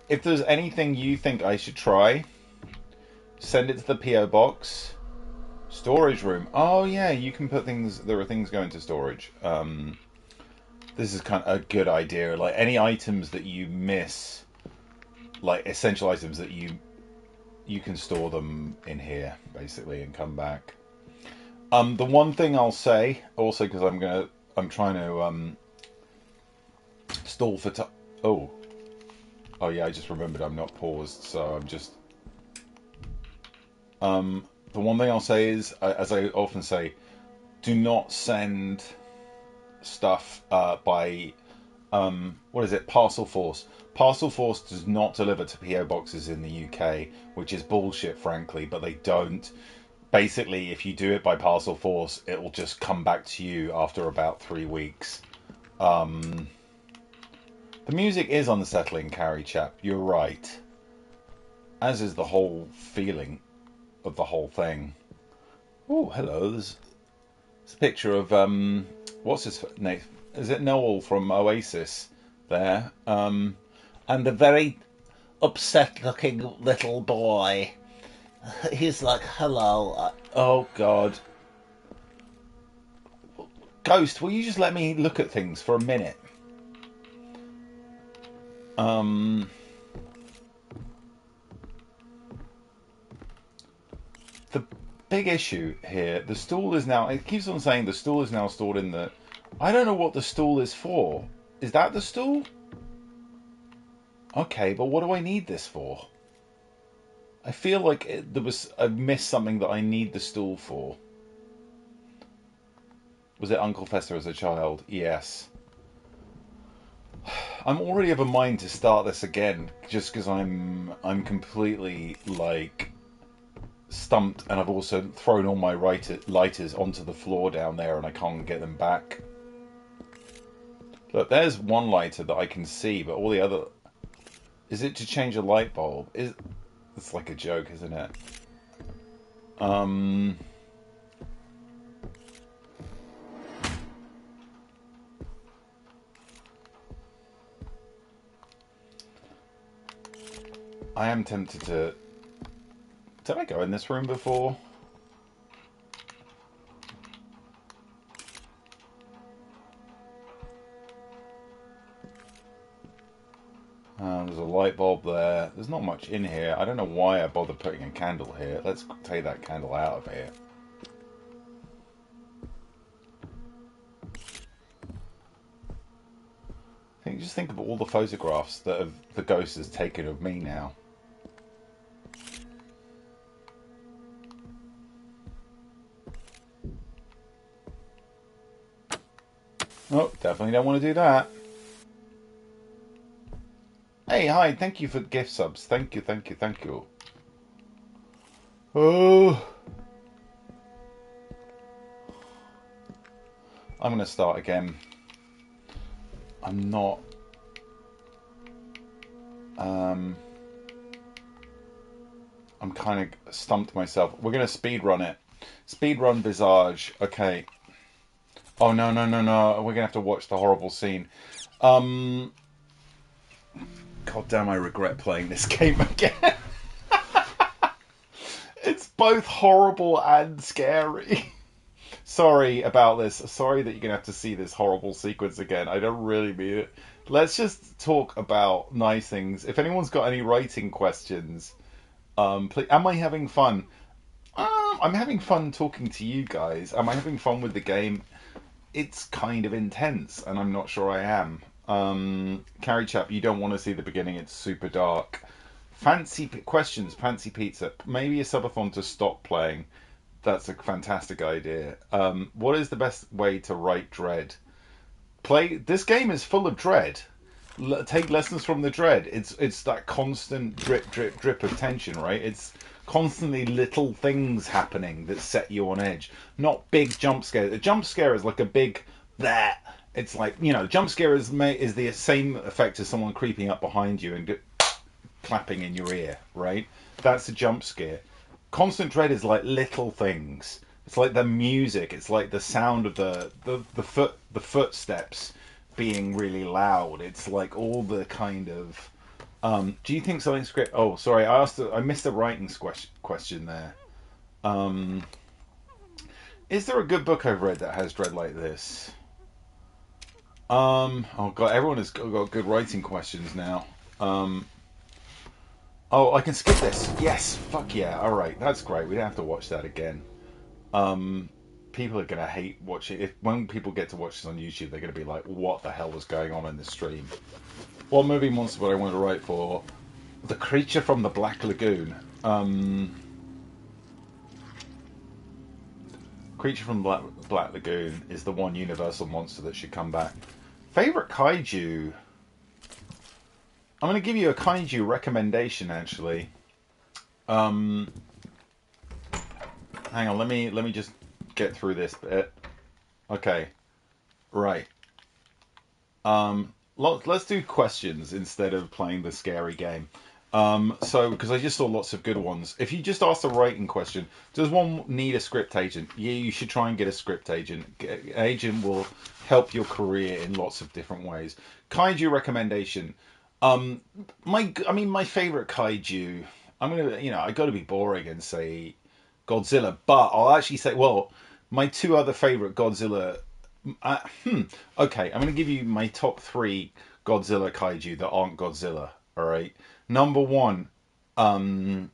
[SPEAKER 1] If there's anything you think I should try, send it to the PO box. Storage room. Oh yeah, you can put things. There are things going to storage. This is kind of a good idea. Like any items that you miss, like essential items that you can store them in here basically and come back. The one thing I'll say also because I'm trying to stall for time. Oh yeah, I just remembered I'm not paused, so I'm just. The one thing I'll say is, as I often say, do not send stuff by what is it? Parcel Force. Parcel Force does not deliver to PO boxes in the UK, which is bullshit, frankly. But they don't. basically, if you do it by parcel force, it will just come back to you after about 3 weeks. The music is unsettling, Carrie chap. You're right. As is the whole feeling of the whole thing. Oh, hello. There's a picture of what's his name? Is it Noel from Oasis? There, and a very upset-looking little boy. He's like, "Hello." Oh God, Ghost, will you just let me look at things for a minute? The big issue here, the stool is now, it keeps on saying the stool is now stored in the, I don't know what the stool is for. Is that the stool? Okay, but what do I need this for? I feel like I've missed something that I need the stool for. Was it Uncle Fester as a child? Yes. I'm already of a mind to start this again, just because I'm completely, like, stumped, and I've also thrown all my lighters onto the floor down there and I can't get them back. Look, there's one lighter that I can see, but all the other... Is it to change a light bulb? It's like a joke, isn't it? I am tempted to... Did I go in this room before? There's a light bulb there. There's not much in here. I don't know why I bothered putting a candle here. Let's take that candle out of here. Just think of all the photographs that the ghost has taken of me now. Oh, definitely don't want to do that. Hey, hi, thank you for gift subs. Thank you, thank you, thank you. Oh. I'm going to start again. I'm not... I'm kind of stumped myself. We're going to speedrun it. Speedrun Visage. Okay. Oh, no, no, no, no. We're going to have to watch the horrible scene. God damn, I regret playing this game again. It's both horrible and scary. Sorry about this. Sorry that you're going to have to see this horrible sequence again. I don't really mean it. Let's just talk about nice things. If anyone's got any writing questions, please. Am I having fun? I'm having fun talking to you guys. Am I having fun with the game? It's kind of intense, and I'm not sure I am. Carrie Chap, you don't want to see the beginning. It's super dark. Fancy questions, Fancy Pizza. Maybe a subathon to stop playing. That's a fantastic idea. What is the best way to write dread? This game is full of dread. Take lessons from the dread. It's that constant drip, drip, drip of tension, right? It's constantly little things happening that set you on edge. Not big jump scares. A jump scare is like a big that. It's like, jump scare is the same effect as someone creeping up behind you and clapping in your ear, right? That's a jump scare. Constant dread is like little things. It's like the music. It's like the sound of the footsteps being really loud. It's like all the kind of. Do you think something's great? Oh, sorry. I missed a writing question there. Is there a good book I've read that has dread like this? Oh god, everyone has got good writing questions now. Oh, I can skip this. Yes, fuck yeah. All right, that's great. We don't have to watch that again. People are gonna hate watching. When people get to watch this on YouTube, they're gonna be like, "What the hell was going on in this stream?" What movie monster would I want to write for? The Creature from the Black Lagoon. Creature from the Black Lagoon is the one Universal monster that should come back. Favorite kaiju. I'm going to give you a kaiju recommendation, actually. Hang on, let me just get through this bit. Okay, right. Let's do questions instead of playing the scary game. So, because I just saw lots of good ones. If you just ask the writing question, does one need a script agent? Yeah, you should try and get a script agent. Agent will help your career in lots of different ways. Kaiju recommendation. Um, my favorite kaiju. I got to be boring and say Godzilla, but I'll actually say, well, my two other favorite Godzilla. Uh, hmm. Okay, I'm going to give you my top three Godzilla kaiju that aren't Godzilla. All right. Number one, um,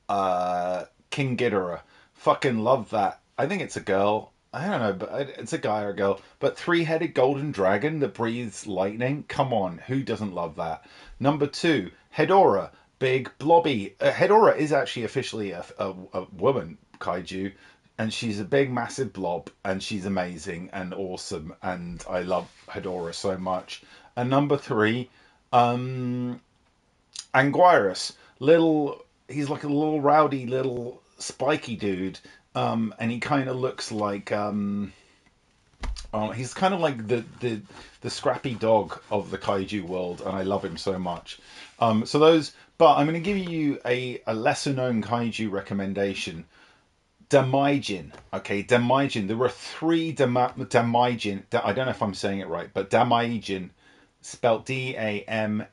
[SPEAKER 1] King Ghidorah. Fucking love that. I think it's a girl. I don't know, but it's a guy or a girl. But three-headed golden dragon that breathes lightning. Come on, who doesn't love that? Number two, Hedorah. Big blobby. Hedorah is actually officially a woman kaiju, and she's a big, massive blob, and she's amazing and awesome, and I love Hedorah so much. And number three, um, Anguirus, he's like a little rowdy little spiky dude, and he kind of looks like he's kind of like the scrappy dog of the kaiju world, and I love him so much. So those, but I'm going to give you a lesser known kaiju recommendation. Damaijin. Okay, Damaijin. There were three Damaijin. I don't know if I'm saying it right, but Damaijin, spelled Damaijin.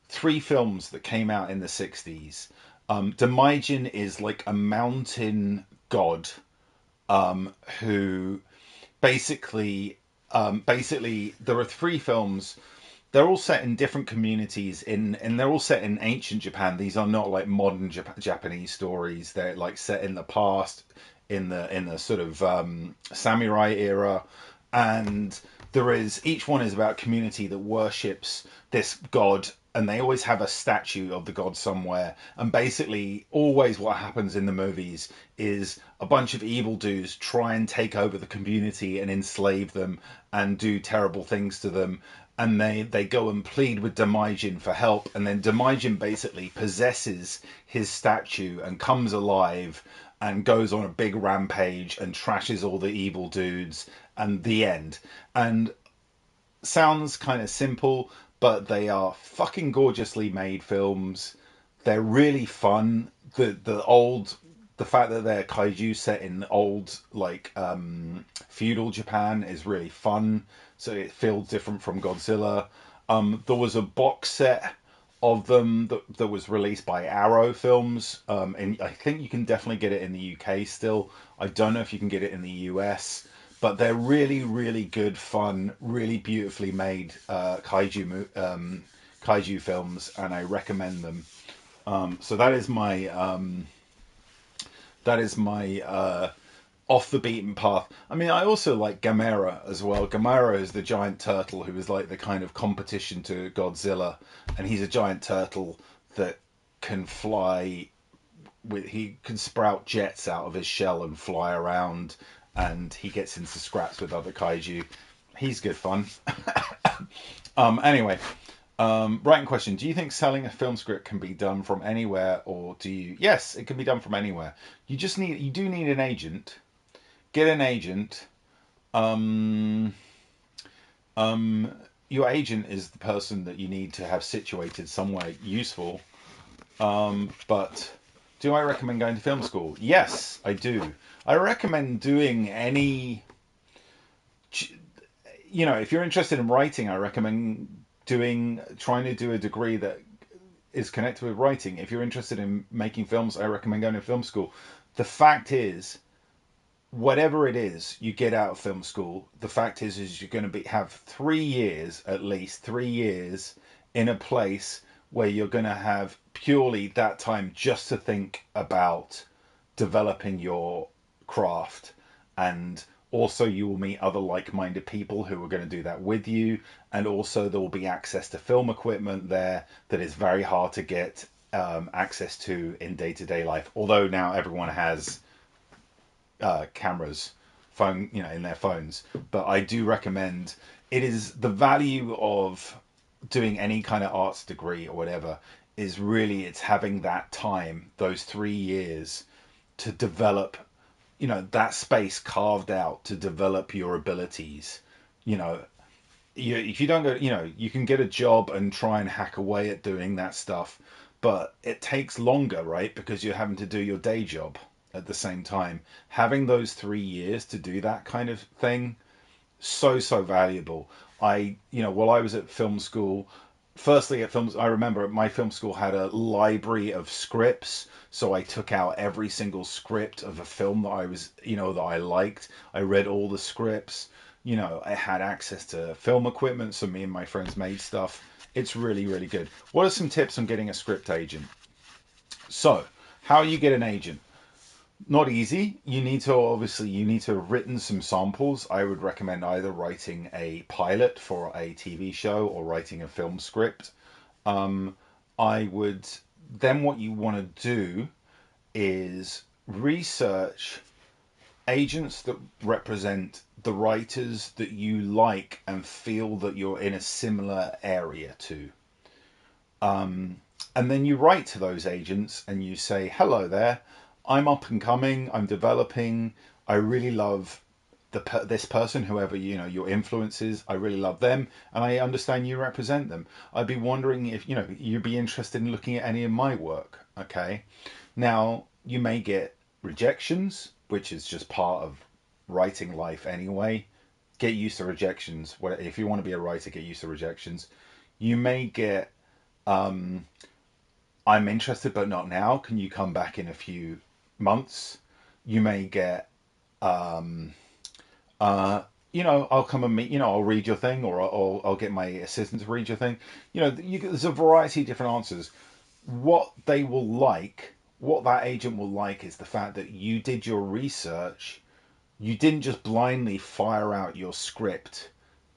[SPEAKER 1] Three films that came out in the 60s. Damaijin is like a mountain god who basically there are three films. They're all set in different communities and they're all set in ancient Japan. These are not like modern Japanese stories. They're like set in the past, in the sort of samurai era, and each one is about a community that worships this god, and they always have a statue of the god somewhere. And basically, always what happens in the movies is a bunch of evil dudes try and take over the community and enslave them and do terrible things to them. And they go and plead with Damaijin for help, and then Damaijin basically possesses his statue and comes alive and goes on a big rampage and trashes all the evil dudes, and the end. And sounds kind of simple, but they are fucking gorgeously made films. They're really fun. The fact that they're kaiju set in old like feudal Japan is really fun. So it feels different from Godzilla. There was a box set of them that was released by Arrow Films, and I think you can definitely get it in the UK still. I don't know if you can get it in the US, but they're really, really good, fun, really beautifully made kaiju films, and I recommend them. So that is my off the beaten path. I mean, I also like Gamera as well. Gamera is the giant turtle who is like the kind of competition to Godzilla, and he's a giant turtle that can fly he can sprout jets out of his shell and fly around, and he gets into scraps with other kaiju. He's good fun. Anyway, writing question: do you think selling a film script can be done from anywhere, or do you? Yes, it can be done from anywhere. You do need an agent. Get an agent. Um, your agent is the person that you need to have situated somewhere useful. But do I recommend going to film school? Yes, I do. I recommend doing any. If you're interested in writing, I recommend trying to do a degree that is connected with writing. If you're interested in making films, I recommend going to film school. The fact is, whatever it is you get out of film school, the fact is you're going to have 3 years, at least 3 years, in a place where you're going to have purely that time just to think about developing your craft. And also you will meet other like-minded people who are going to do that with you, and also there will be access to film equipment there that is very hard to get access to in day-to-day life, although now everyone has cameras in their phones. But I do recommend, it is the value of doing any kind of arts degree or whatever is really it's having that time, those 3 years, to develop, that space carved out to develop your abilities. You know, if you don't go, you can get a job and try and hack away at doing that stuff, but it takes longer, right? Because you're having to do your day job at the same time. Having those 3 years to do that kind of thing, so valuable. While I was at film school, firstly at films, I remember my film school had a library of scripts, so I took out every single script of a film that I liked. I read all the scripts. I had access to film equipment, so me and my friends made stuff. It's really, really good. What are some tips on getting a script agent? So, how you get an agent? Not easy. You need to have written some samples. I would recommend either writing a pilot for a TV show or writing a film script. I would then what you want to do is research agents that represent the writers that you like and feel that you're in a similar area to. And then you write to those agents and you say, hello there, I'm up and coming, I'm developing, I really love this person, whoever your influence is, I really love them, and I understand you represent them. I'd be wondering if you'd be interested in looking at any of my work. Okay, now you may get rejections, which is just part of writing life anyway. Get used to rejections. If you want to be a writer, get used to rejections. You may get I'm interested, but not now. Can you come back in a few months? You may get, I'll come and meet, I'll read your thing, or I'll get my assistant to read your thing. There's a variety of different answers. What that agent will like is the fact that you did your research. You didn't just blindly fire out your script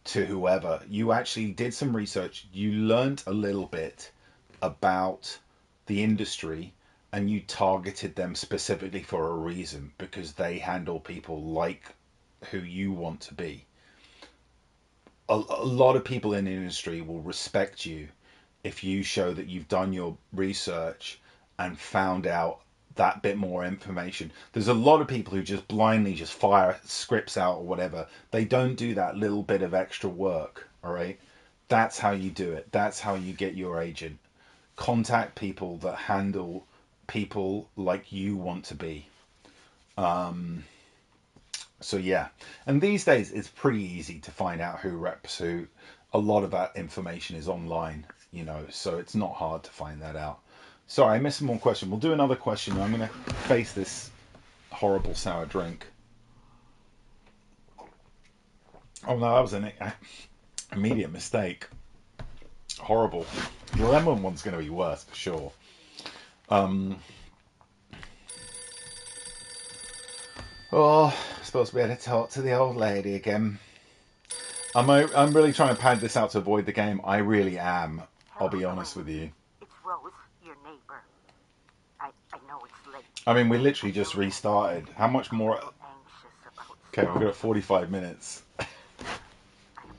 [SPEAKER 1] to whoever. You actually did some research. You learned a little bit about the industry and you targeted them specifically for a reason because they handle people like who you want to be. A lot of people in the industry will respect you if you show that you've done your research and found out that bit more information. There's a lot of people who just blindly just fire scripts out or whatever. They don't do that little bit of extra work, all right? That's how you do it. That's how you get your agent. Contact people that handle people like you want to be. So yeah, and these days it's pretty easy to find out who reps who. A lot of that information is online, so it's not hard to find that out. Sorry, I missed one question. We'll do another question. I'm going to face this horrible sour drink. Oh no, that was an immediate mistake. Horrible. The lemon one's going to be worse for sure. Supposed to be able to talk to the old lady again. I'm really trying to pad this out to avoid the game. I really am. I'll be honest with you.
[SPEAKER 2] It's Rose, your neighbor. I know it's late.
[SPEAKER 1] I mean, we literally just restarted. How much more? Okay, we've got 45 minutes.
[SPEAKER 2] I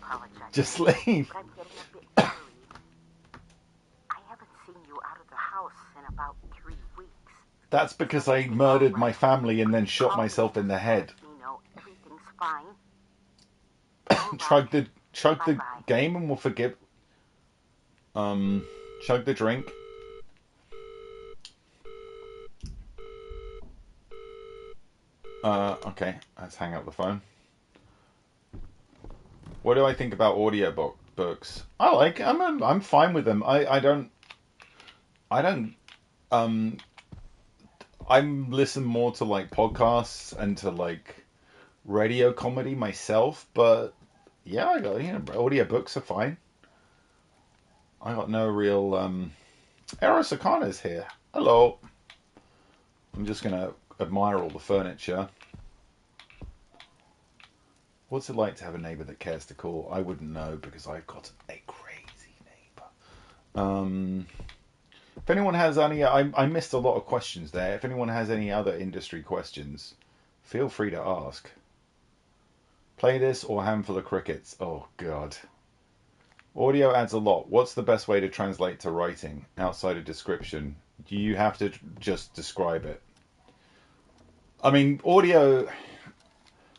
[SPEAKER 2] apologize.
[SPEAKER 1] Just leave.
[SPEAKER 2] But I'm getting a bit worried. I haven't seen you out of the house in about 3 weeks.
[SPEAKER 1] That's because I murdered my family and then shot myself in the head.
[SPEAKER 2] Everything's fine.
[SPEAKER 1] Chug the game and we'll forgive. Chug the drink. Okay, let's hang up the phone. What do I think about audio books? I'm fine with them. I listen more to like podcasts and to like radio comedy myself, but yeah, I got audio books are fine. I got no real Eros Akana's here. Hello. I'm just gonna admire all the furniture. What's it like to have a neighbour that cares to call? I wouldn't know because I've got a crazy neighbour. If anyone has any, I missed a lot of questions there. If anyone has any other industry questions, feel free to ask. Play this or handful of crickets. Oh God. Audio adds a lot. What's the best way to translate to writing outside of description? Do you have to just describe it? I mean, audio.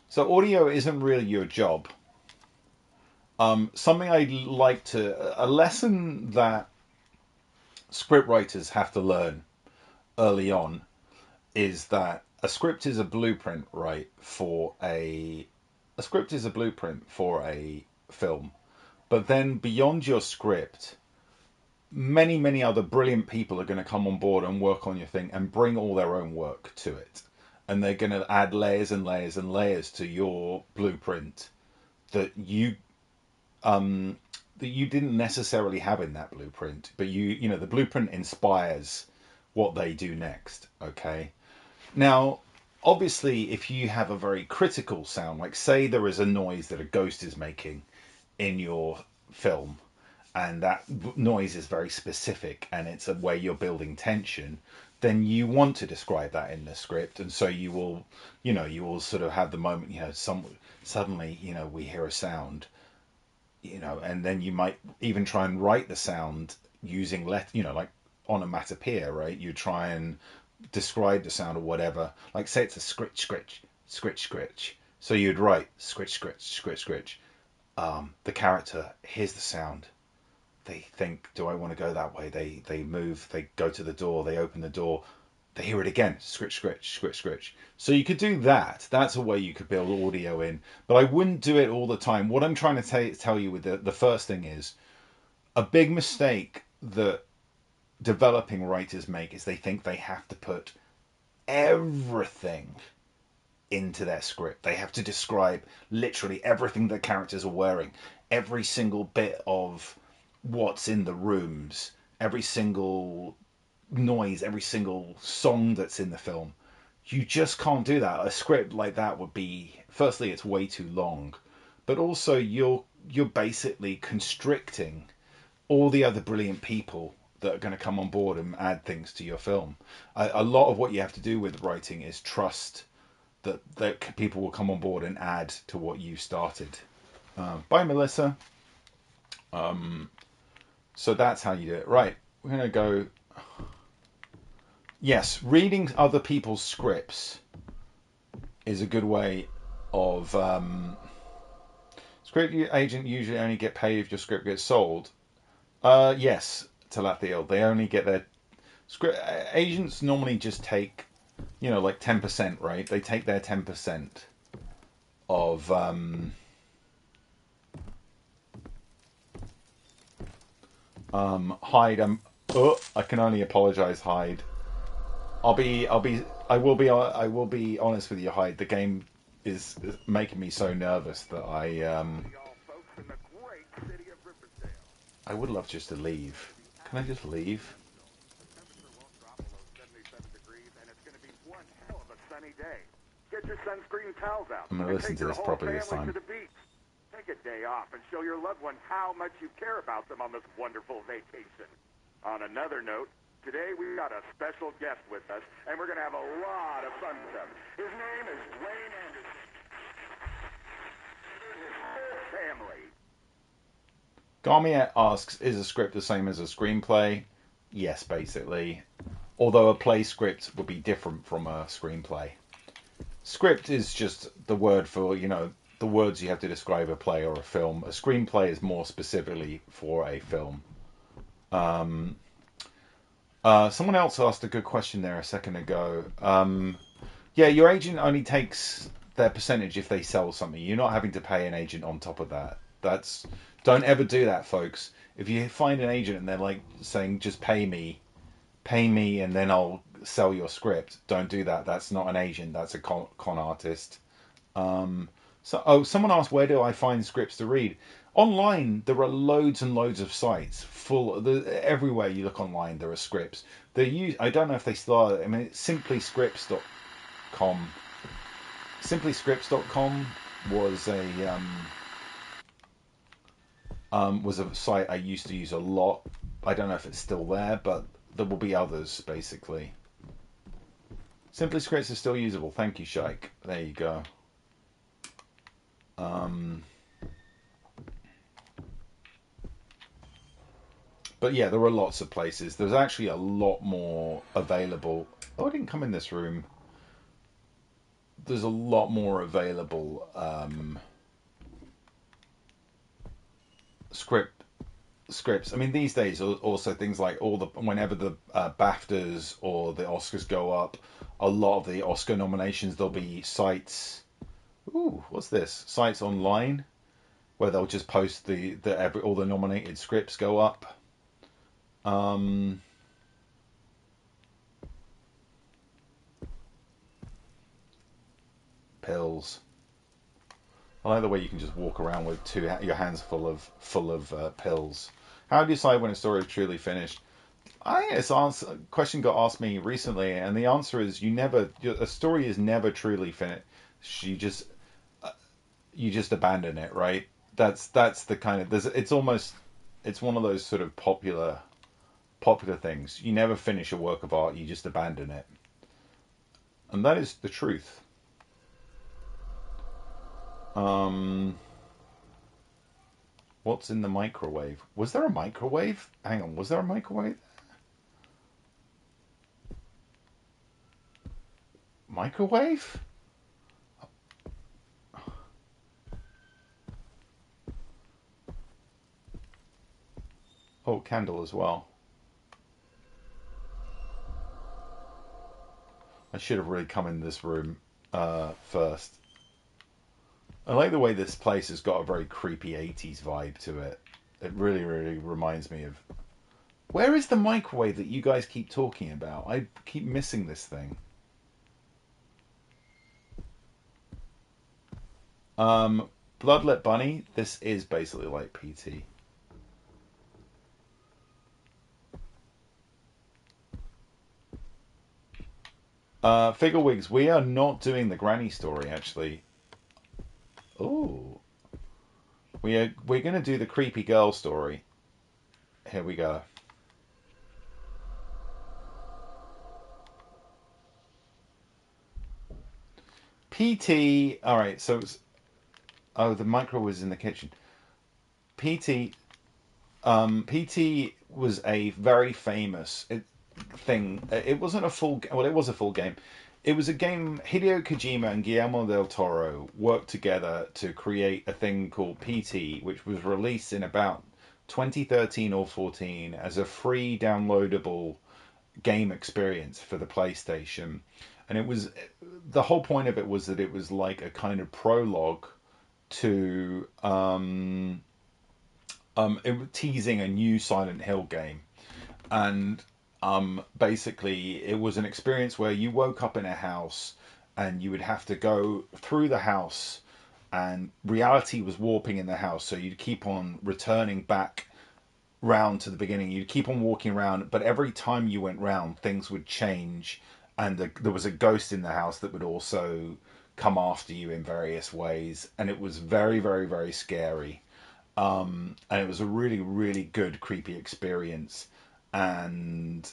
[SPEAKER 1] So audio isn't really your job. Something I like to, a lesson that script writers have to learn early on is that a script is a blueprint, right, a script is a blueprint for a film. But then beyond your script, many other brilliant people are going to come on board and work on your thing and bring all their own work to it. And they're going to add layers and layers and layers to your blueprint that um, you didn't necessarily have in that blueprint, but you know the blueprint inspires what they do next. Okay, now obviously if you have a very critical sound, like say there is a noise that a ghost is making in your film, and that noise is very specific and it's a way you're building tension, then you want to describe that in the script, and so you will sort of have the moment, suddenly we hear a sound, and then you might even try and write the sound using like onomatopoeia, right? You try and describe the sound or whatever. Like say it's a scritch, scritch, scritch, scritch. So you'd write scritch, scritch, scritch, scritch. The character hears the sound. They think, do I want to go that way? They move. They go to the door. They open the door. They hear it again. Scritch, scritch, scritch, scritch. So you could do that. That's a way you could build audio in. But I wouldn't do it all the time. What I'm trying to tell you with the first thing is a big mistake that developing writers make is they think they have to put everything into their script. They have to describe literally everything the characters are wearing, every single bit of what's in the rooms, every single noise, every single song that's in the film. You just can't do that. A script like that would be, firstly, it's way too long, but also you're basically constricting all the other brilliant people that are going to come on board and add things to your film. A lot of what you have to do with writing is trust that people will come on board and add to what you started. Bye, Melissa. So that's how you do it. Right, we're going to go. Yes, reading other people's scripts is a good way of. Script agent usually only get paid if your script gets sold. Yes, Talathiel. They only get their script. Agents normally just take, like 10%, right? They take their 10% of. Hyde. I can only apologize, Hyde. I will be honest with you, Hyde. The game is making me so nervous that I would love just to leave. Can I just leave?
[SPEAKER 3] Get your sunscreen towels out.
[SPEAKER 1] I'm gonna listen to this properly this time.
[SPEAKER 3] Take a day off and show your loved ones how much you care about them on this wonderful vacation. On another note, today we got a special guest with us, and we're going to have a lot of fun with him. His name is Wayne Anderson. His whole family.
[SPEAKER 1] Garmiet asks, is a script the same as a screenplay? Yes, basically. Although a play script would be different from a screenplay. Script is just the word for, the words you have to describe a play or a film. A screenplay is more specifically for a film. Someone else asked a good question there a second ago. Yeah, your agent only takes their percentage if they sell something. You're not having to pay an agent on top of that. Don't ever do that, folks. If you find an agent and they're like saying, just pay me, and then I'll sell your script. Don't do that. That's not an agent. That's a con artist. Someone asked, where do I find scripts to read? Online, there are loads and loads of sites everywhere you look online. There are scripts. I don't know if they still are. I mean, it's simplyscripts.com. Simplyscripts.com was a site I used to use a lot. I don't know if it's still there, but there will be others, basically. Simply Scripts is still usable. Thank you, Shaik. There you go. But yeah, there are lots of places. There's actually a lot more available. Oh, I didn't come in this room. There's a lot more available scripts. I mean, these days also things like whenever the BAFTAs or the Oscars go up, a lot of the Oscar nominations there'll be sites. Ooh, what's this? Sites online where they'll just post all the nominated scripts go up. Pills. I like the way you can just walk around with your hands full of pills. How do you decide when a story is truly finished? A question got asked me recently, and the answer is a story is never truly finished. You just abandon it, right? That's the kind of it's one of those sort of popular things. You never finish a work of art, you just abandon it. And that is the truth. What's in the microwave? Was there a microwave? Hang on, was there a microwave? Microwave? Oh, candle as well. I should have really come in this room first. I like the way this place has got a very creepy 80s vibe to it. It really, really reminds me of... Where is the microwave that you guys keep talking about? I keep missing this thing. Bloodlet Bunny, this is basically like PT. Figurwigs, we are not doing the granny story, actually. Oh. We're going to do the creepy girl story. Here we go. PT, alright, so the micro was in the kitchen. PT was a very famous thing. It wasn't a full, well, it was a full game. It was a game. Hideo Kojima and Guillermo del Toro worked together to create a thing called PT, which was released in about 2013 or 14 as a free downloadable game experience for the PlayStation. And it was, the whole point of it was that it was like a kind of prologue to teasing a new Silent Hill game. And basically it was an experience where you woke up in a house and you would have to go through the house, and reality was warping in the house, so you'd keep on returning back round to the beginning. You'd keep on walking around, but every time you went round, things would change, and there was a ghost in the house that would also come after you in various ways, and it was very, very, very scary. And it was a really, really good creepy experience. And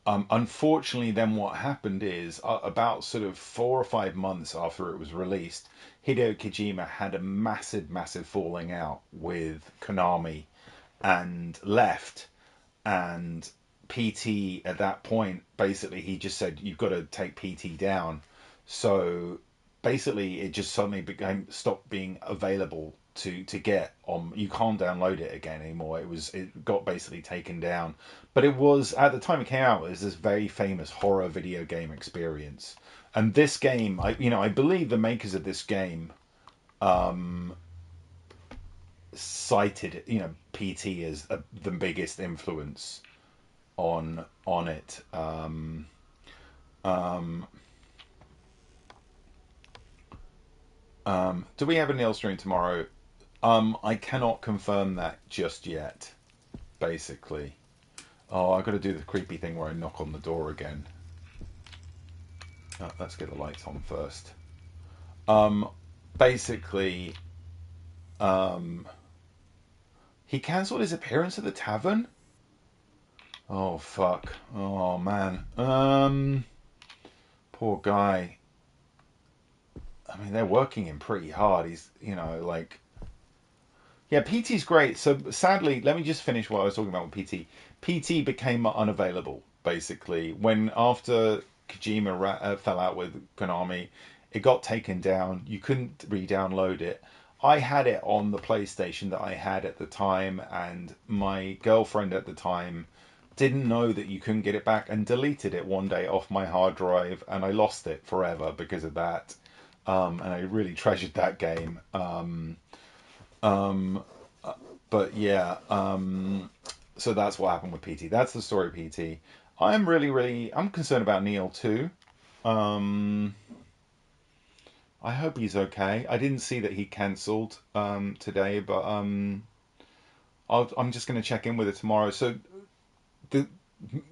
[SPEAKER 1] unfortunately, then what happened is about sort of 4 or 5 months after it was released, Hideo Kojima had a massive, massive falling out with Konami and left. And PT at that point, basically, he just said, "You've got to take PT down." So basically, it just suddenly stopped being available to get on. You can't download it again anymore. It got basically taken down. But it was, at the time it came out, it was this very famous horror video game experience. And this game, I believe the makers of this game cited PT as the biggest influence on it. Do we have a Neil stream tomorrow? I cannot confirm that just yet, basically. Oh, I've got to do the creepy thing where I knock on the door again. Let's get the lights on first. Basically, he cancelled his appearance at the tavern? Oh, fuck. Oh, man. Poor guy. I mean, they're working him pretty hard. He's, like... Yeah, PT's great. So sadly, let me just finish what I was talking about with PT. PT became unavailable basically when after Kojima fell out with Konami, it got taken down. You couldn't re-download it. I had it on the PlayStation that I had at the time, and my girlfriend at the time didn't know that you couldn't get it back and deleted it one day off my hard drive, and I lost it forever because of that. And I really treasured that game. Um, but yeah, so that's what happened with PT. That's the story of PT. I'm I'm concerned about Neil too. Um, I hope he's okay. I didn't see that he cancelled today, but I'm just going to check in with it tomorrow. So the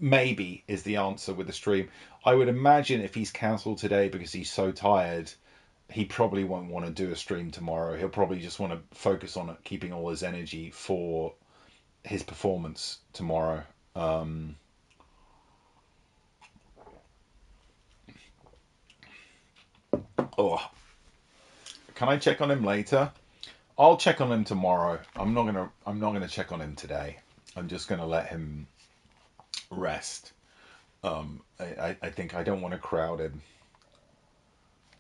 [SPEAKER 1] maybe is the answer with the stream. I would imagine if he's cancelled today because he's so tired, he probably won't want to do a stream tomorrow. He'll probably just want to focus on keeping all his energy for his performance tomorrow. Um, oh, can I check on him later? I'll check on him tomorrow. I'm not gonna check on him today. I'm just gonna let him rest. I think I don't want to crowd him.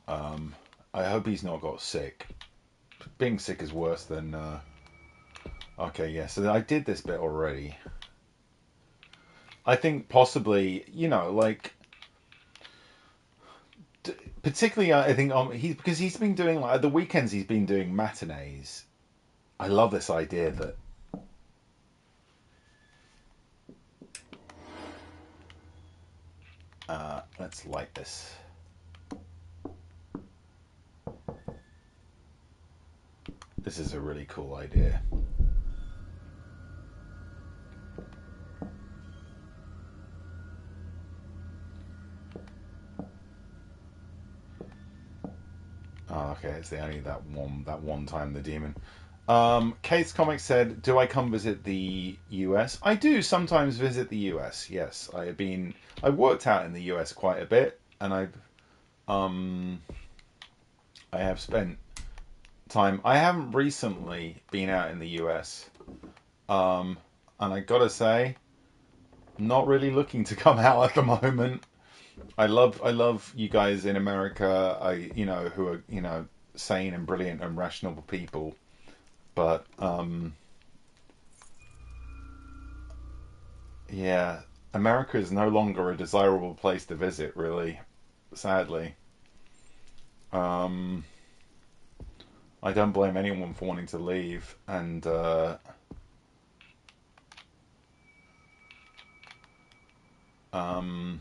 [SPEAKER 1] I hope he's not got sick. Being sick is worse than. Okay, yeah. So I did this bit already. I think possibly, like particularly, I think he's because he's been doing like the weekends. He's been doing matinees. I love this idea that let's light this. This is a really cool idea. Oh, okay, it's the only that one time the demon. Kate's Comics said, "Do I come visit the US?" I do sometimes visit the US. Yes, I worked out in the US quite a bit, and um I have spent time. I haven't recently been out in the US, and I gotta say, not really looking to come out at the moment. I love you guys in America. Who are sane and brilliant and rational people, but yeah, America is no longer a desirable place to visit, really, sadly. Um, I don't blame anyone for wanting to leave, and um,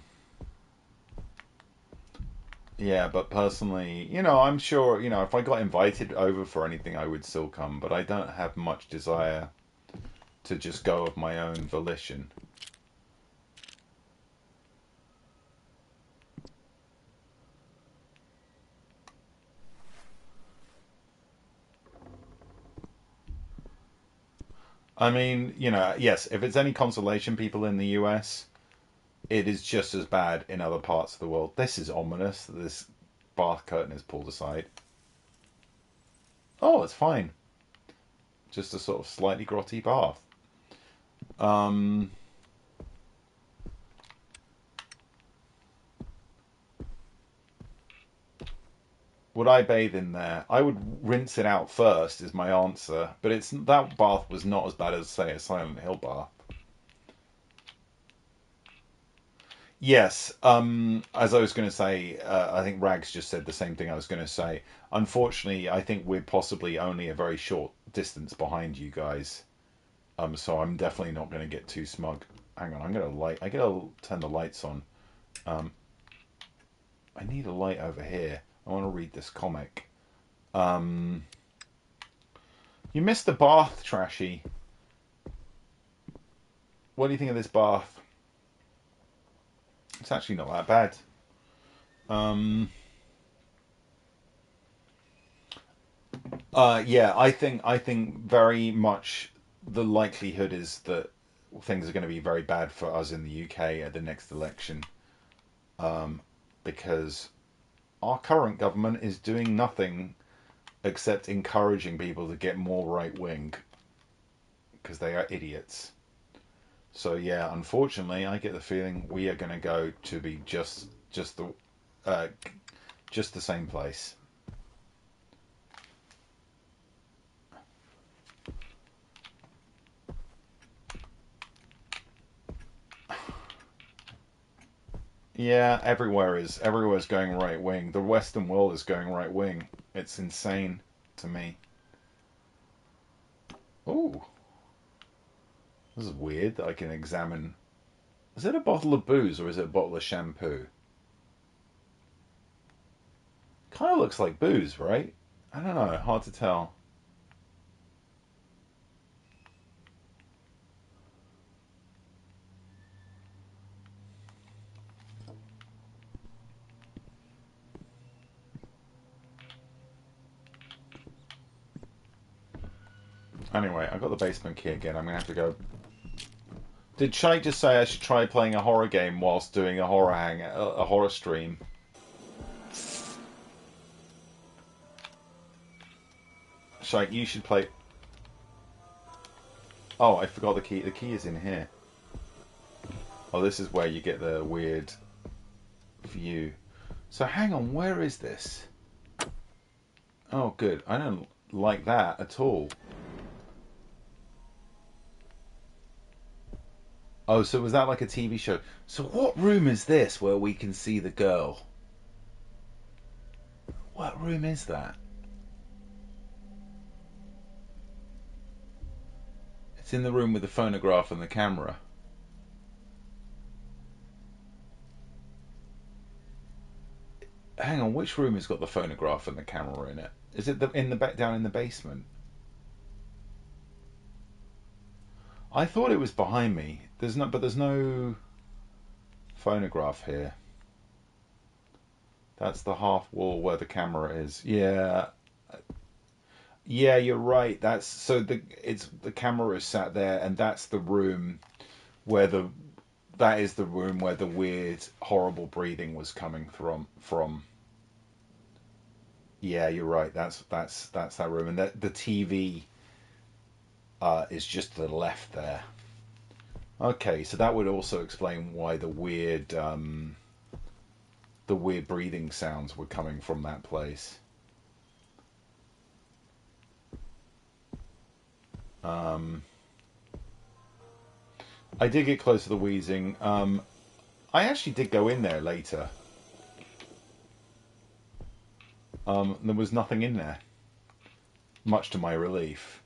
[SPEAKER 1] yeah, but personally, I'm sure, if I got invited over for anything, I would still come, but I don't have much desire to just go of my own volition. I mean, yes, if it's any consolation, people in the US, it is just as bad in other parts of the world. This is ominous that this bath curtain is pulled aside. Oh, it's fine. Just a sort of slightly grotty bath. Um, would I bathe in there? I would rinse it out first, is my answer. But that bath was not as bad as, say, a Silent Hill bath. Yes, as I was going to say, I think Rags just said the same thing I was going to say. Unfortunately, I think we're possibly only a very short distance behind you guys. So I'm definitely not going to get too smug. Hang on, I gotta turn the lights on. Um, I need a light over here. I want to read this comic. Um, you missed the bath, Trashy. What do you think of this bath? It's actually not that bad. Um, yeah, I think very much the likelihood is that things are going to be very bad for us in the UK at the next election, because our current government is doing nothing except encouraging people to get more right wing. because they are idiots. So yeah, unfortunately, I get the feeling we are going to go to be uh, just the same place. Yeah, everywhere's going right wing. The Western world is going right wing. It's insane to me. Oh, this is weird that I can examine. Is it a bottle of booze or is it a bottle of shampoo? Kind of looks like booze, right? I don't know. Hard to tell. Anyway, I got the basement key again. I'm gonna have to go. Did Shite just say I should try playing a horror game whilst doing a horror stream? Shite, you should play. Oh, I forgot the key. The key is in here. Oh, this is where you get the weird view. So hang on, where is this? Oh, good. I don't like that at all. Oh, so was that like a TV show? So what room is this where we can see the girl? What room is that? It's in the room with the phonograph and the camera. Hang on, which room has got the phonograph and the camera in it? Is it in the back down in the basement? I thought it was behind me. There's no phonograph here. That's the half wall where the camera is. Yeah. Yeah, you're right. The camera is sat there and that's the room where that is the room where the weird horrible breathing was coming from. Yeah, you're right. That's that room, and the TV is just to the left there. Okay, so that would also explain why the weird breathing sounds were coming from that place. I did get close to the wheezing. I actually did go in there later. There was nothing in there, much to my relief.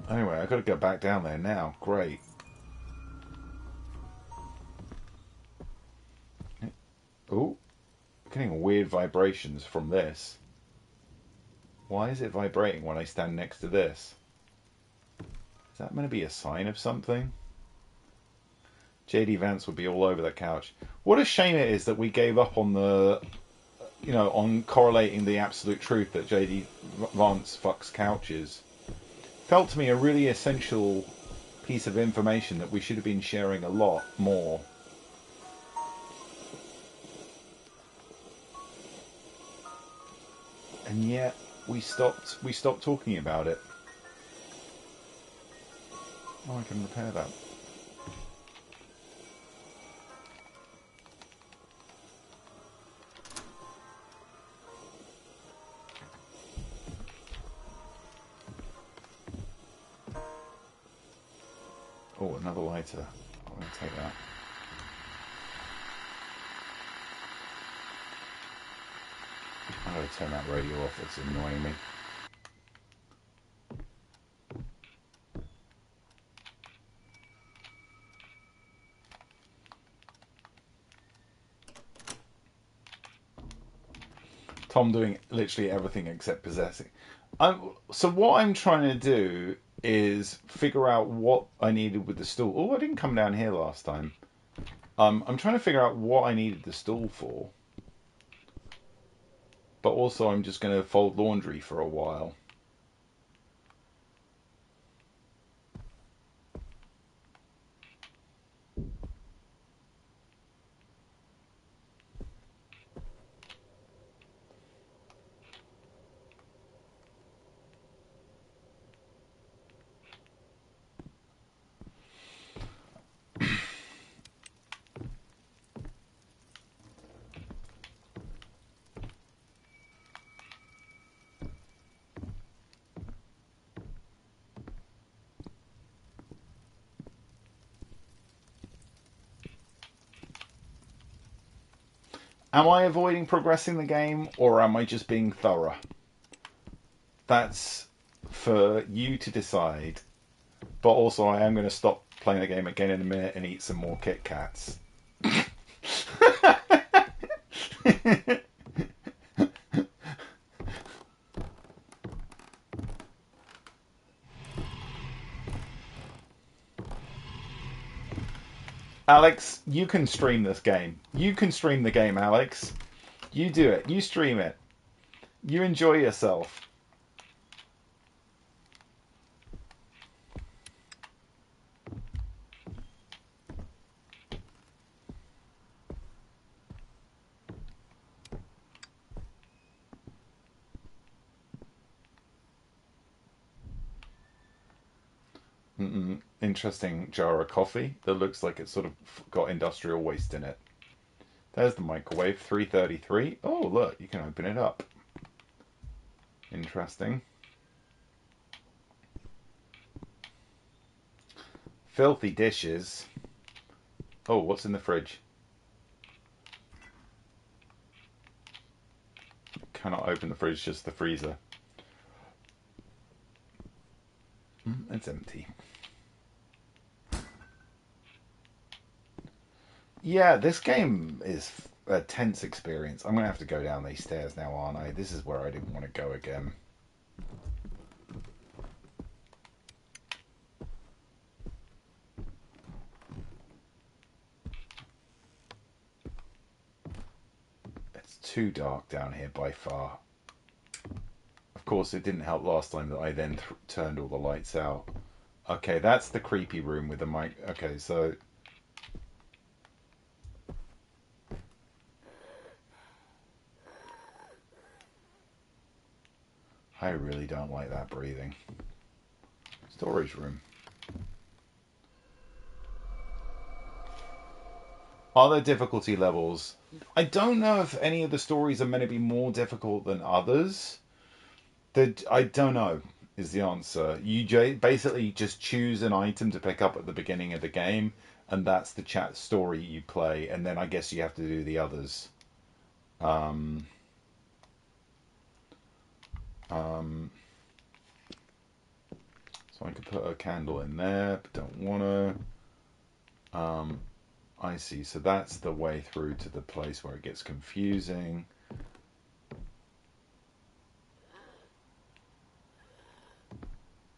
[SPEAKER 1] Anyway, I got to go back down there now. Great. Oh, getting weird vibrations from this. Why is it vibrating when I stand next to this? Is that going to be a sign of something? JD Vance would be all over that couch. What a shame it is that we gave up on on correlating the absolute truth that JD Vance fucks couches. Felt to me a really essential piece of information that we should have been sharing a lot more. And yet we stopped talking about it. Oh, I can repair that. Oh, another lighter. I'm going to take that. I'm going to turn that radio off. It's annoying me. Tom doing literally everything except possessing. So what I'm trying to do is figure out what I needed with the stool. Oh, I didn't come down here last time. I'm trying to figure out what I needed the stool for. But also I'm just going to fold laundry for a while. Am I avoiding progressing the game, or am I just being thorough? That's for you to decide. But also, I am going to stop playing the game again in a minute and eat some more Kit Kats. Alex, you can stream this game. You can stream the game, Alex. You do it. You stream it. You enjoy yourself. Interesting jar of coffee that looks like it's sort of got industrial waste in it. There's the microwave, 333. Oh, look, you can open it up. Interesting. Filthy dishes. Oh, what's in the fridge? Cannot open the fridge, just the freezer. It's empty. Yeah, this game is a tense experience. I'm going to have to go down these stairs now, aren't I? This is where I didn't want to go again. It's too dark down here by far. Of course, it didn't help last time that I then turned all the lights out. Okay, that's the creepy room with the mic. Okay, so... I really don't like that breathing. Storage room. Are there difficulty levels? I don't know if any of the stories are meant to be more difficult than others. I don't know, is the answer. You basically just choose an item to pick up at the beginning of the game, and that's the chat story you play, and then I guess you have to do the others. So I could put a candle in there, but don't want to. I see. So that's the way through to the place where it gets confusing.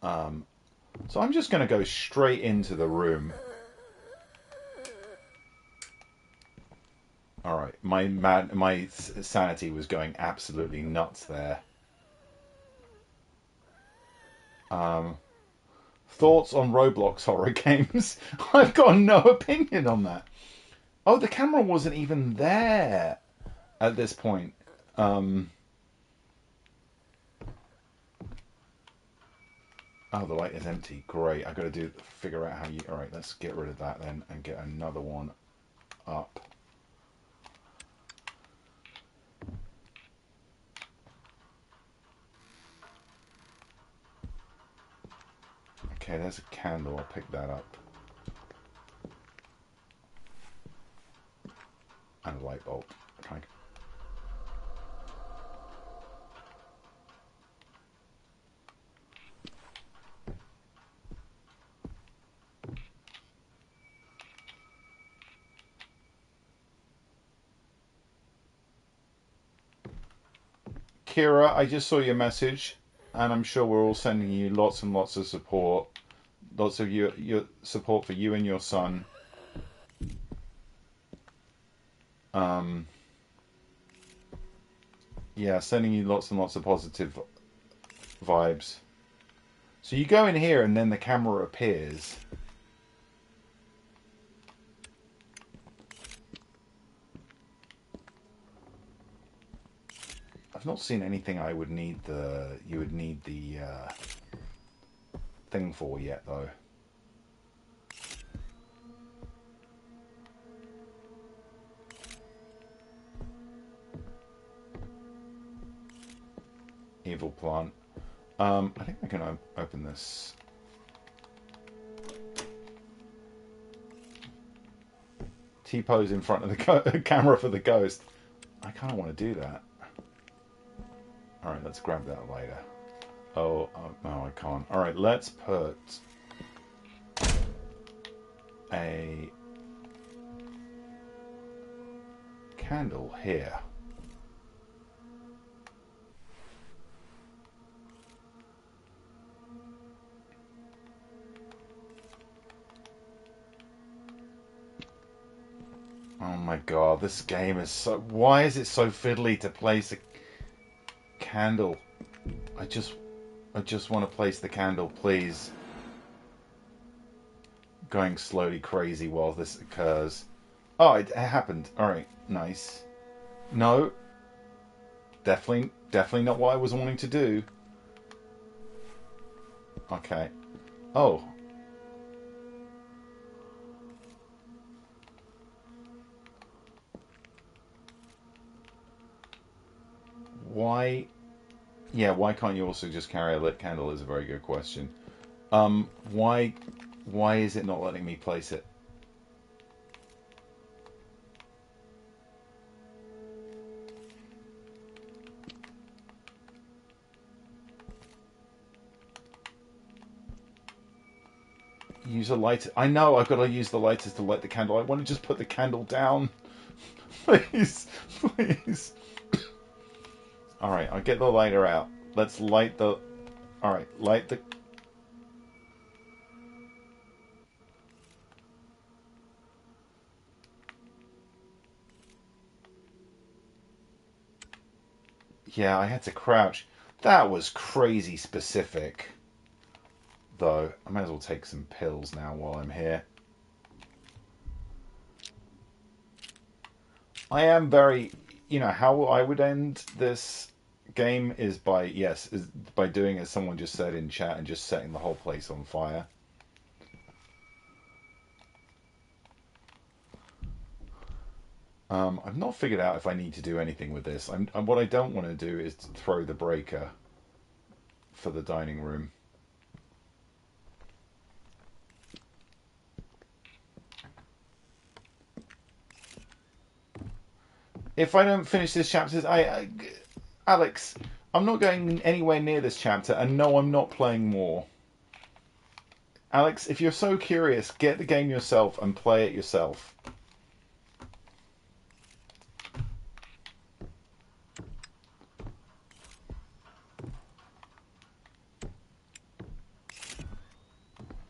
[SPEAKER 1] So I'm just going to go straight into the room. All right, my sanity was going absolutely nuts there. Thoughts on Roblox horror games? I've got no opinion on that. Oh, the camera wasn't even there at this point. Oh, the light is empty. Great. I've got to figure out how you... All right, let's get rid of that then and get another one up. Okay, there's a candle. I'll pick that up. And a light bulb. Okay. Kira, I just saw your message, and I'm sure we're all sending you lots and lots of support. Lots of your support for you and your son. Yeah, sending you lots and lots of positive vibes. So you go in here and then the camera appears. I've not seen anything I would need you would need the thing for yet though. Evil plant. I think I can open this. T-pose in front of the camera for the ghost. kind of want to do that. Alright, let's grab that later. Oh, no, I can't. Alright, let's put a candle here. Oh my god, this game is so... Why is it so fiddly to place a candle? I just want to place the candle, please. Going slowly crazy while this occurs. Oh, it happened. Alright, nice. No. Definitely not what I was wanting to do. Okay. Oh. Why? Yeah, why can't you also just carry a lit candle is a very good question. Why is it not letting me place it? Use a lighter. I know I've got to use the lighters to light the candle. I want to just put the candle down. Please. Please. Alright, I'll get the lighter out. Let's light the... Alright, light the... Yeah, I had to crouch. That was crazy specific. Though, I might as well take some pills now while I'm here. I am very... You know, how I would end this game is by, is by doing as someone just said in chat and just setting the whole place on fire. I've not figured out if I need to do anything with this. What I don't want to do is to throw the breaker for the dining room. If I don't finish this chapter, Alex, I'm not going anywhere near this chapter, and no, I'm not playing more. Alex, if you're so curious, get the game yourself and play it yourself.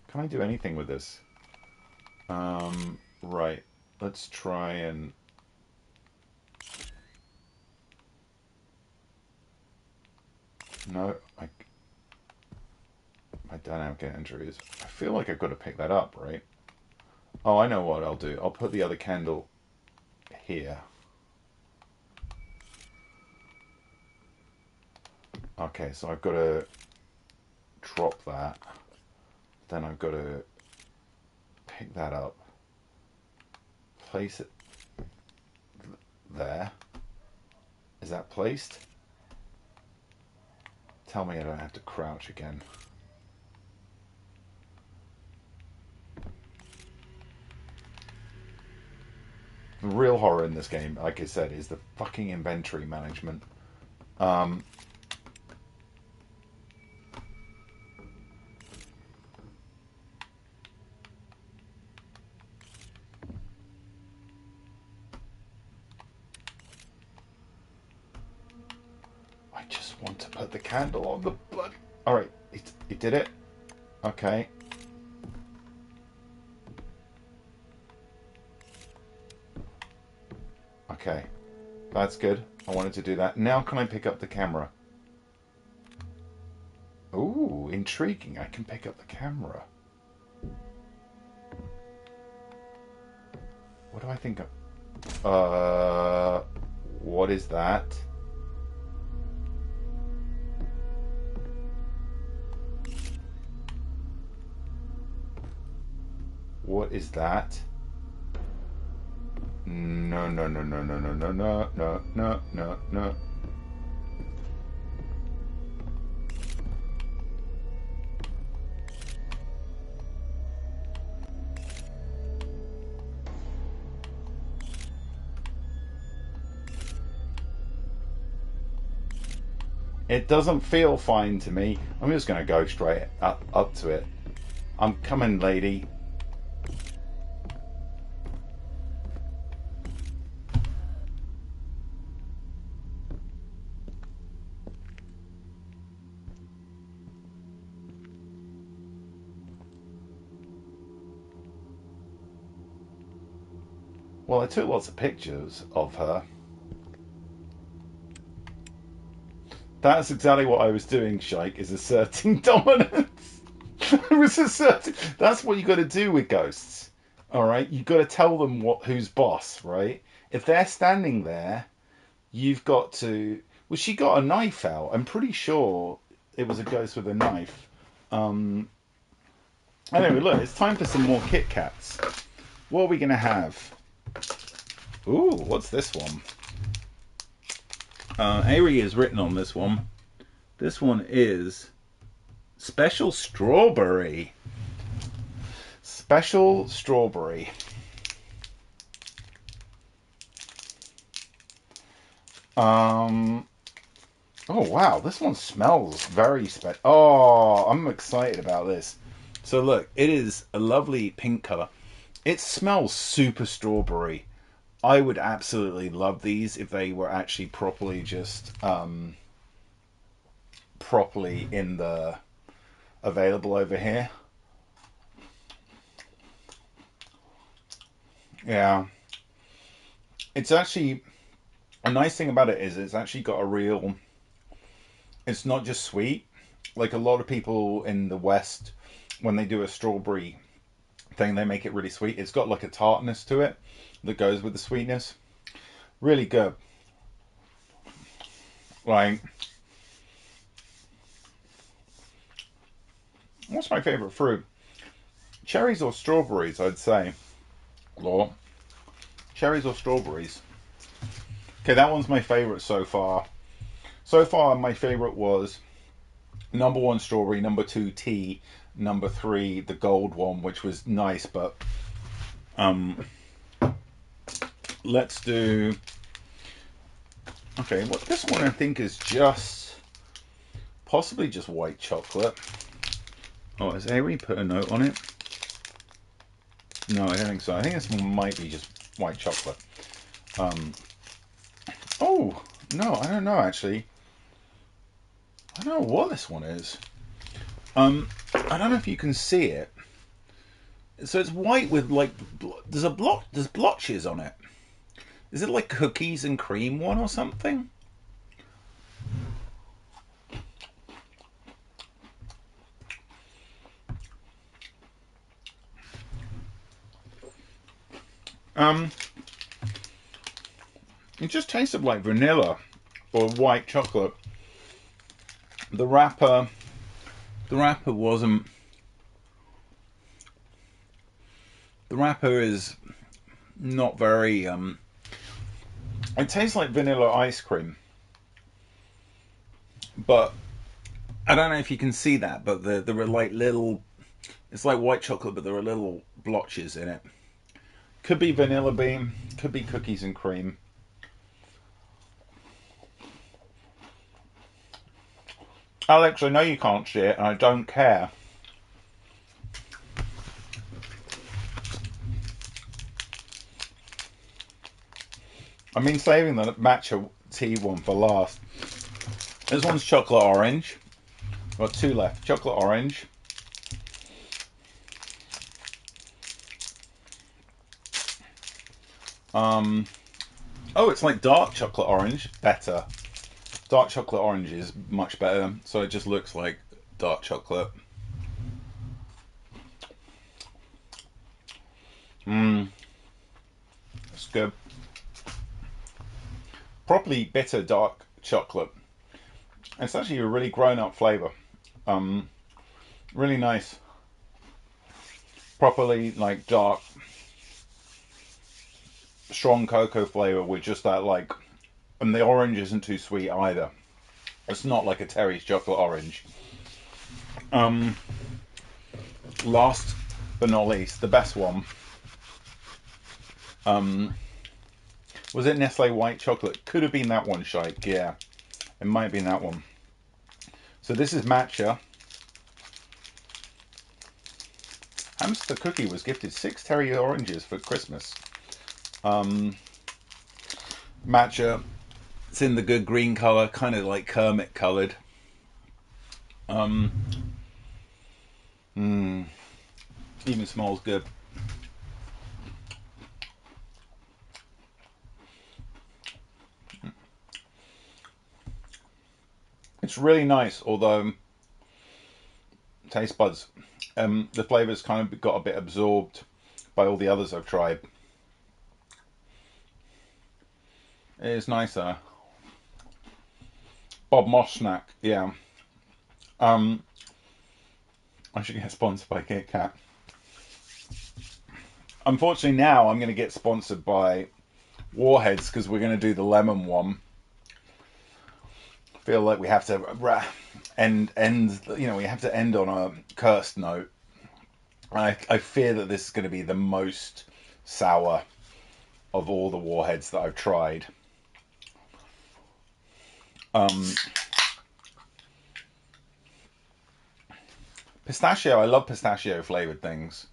[SPEAKER 1] Can I do anything with this? Right. Let's try and... No, my dynamic injuries. I feel like I've got to pick that up, right? Oh, I know what I'll do. I'll put the other candle here. Okay, so I've got to drop that. Then I've got to pick that up. Place it there. Is that placed? Tell me I don't have to crouch again. The real horror in this game, like I said, is the fucking inventory management. I just want to put the candle on the blood. Alright, it did it. Okay. Okay. That's good. I wanted to do that. Now can I pick up the camera? Ooh, intriguing. I can pick up the camera. What do I think of? What is that? What is that? No, no, no, no, no, no, no, no, no, no, no, no. It doesn't feel fine to me. I'm just going to go straight up to it. I'm coming, lady. Well, I took lots of pictures of her. That's exactly what I was doing, Shike, is asserting dominance. I was asserting. That's what you got to do with ghosts. All right, you got to tell them who's boss, right? If they're standing there, you've got to. Well, she got a knife out. I'm pretty sure it was a ghost with a knife. Anyway, look, it's time for some more Kit Kats. What are we gonna have? Ooh, what's this one? Ari is written on this one. This one is Special Strawberry. Special Strawberry. Oh wow, this one smells very special. Oh, I'm excited about this. So look, it is a lovely pink color. It smells super strawberry. I would absolutely love these if they were actually properly just properly in the available over here. Yeah. It's actually a nice thing about it is it's actually got a real, it's not just sweet. Like a lot of people in the West, when they do a strawberry thing, they make it really sweet. It's got like a tartness to it that goes with the sweetness. Really good. Like, what's my favorite fruit? Cherries or strawberries, I'd say. Or cherries or strawberries. Okay, that one's my favorite so far. So far, my favorite was number 1 strawberry, number 2 tea, number 3 the gold one, which was nice, but let's do. Okay, well, this one I think is just possibly just white chocolate. Oh, has Ari put a note on it? No, I don't think so. I think this one might be just white chocolate. Oh, no, I don't know actually. I don't know what this one is. I don't know if you can see it. So it's white with like there's blotches on it. Is it like cookies and cream one or something? It just tasted like vanilla or white chocolate. The wrapper wasn't. The wrapper is not very. It tastes like vanilla ice cream, but I don't know if you can see that. But there are like little. It's like white chocolate, but there are little blotches in it. Could be vanilla bean. Could be cookies and cream. Alex, I know you can't see it, and I don't care. I've been saving the matcha tea one for last. This one's chocolate orange. I've got 2 left. Chocolate orange. Oh, it's like dark chocolate orange. Better. Dark chocolate orange is much better. So it just looks like dark chocolate. That's good. Properly bitter dark chocolate. It's actually a really grown-up flavour. Really nice. Properly like dark, strong cocoa flavour with just that like, and the orange isn't too sweet either. It's not like a Terry's chocolate orange. Last but not least, the best one. Was it Nestle white chocolate? Could have been that one, Shike. Yeah, it might have been that one. So this is matcha. Hamster Cookie was gifted 6 Terry oranges for Christmas. Matcha. It's in the good green colour, kind of like Kermit coloured. Even smells good. It's really nice, although taste buds, the flavour's kind of got a bit absorbed by all the others I've tried. It is nicer. Bob Moss snack, yeah. I should get sponsored by Kit Kat. Unfortunately, now I'm going to get sponsored by Warheads because we're going to do the lemon one. I feel like we have to end. You know, we have to end on a cursed note. I fear that this is going to be the most sour of all the Warheads that I've tried. Pistachio, I love pistachio flavored things.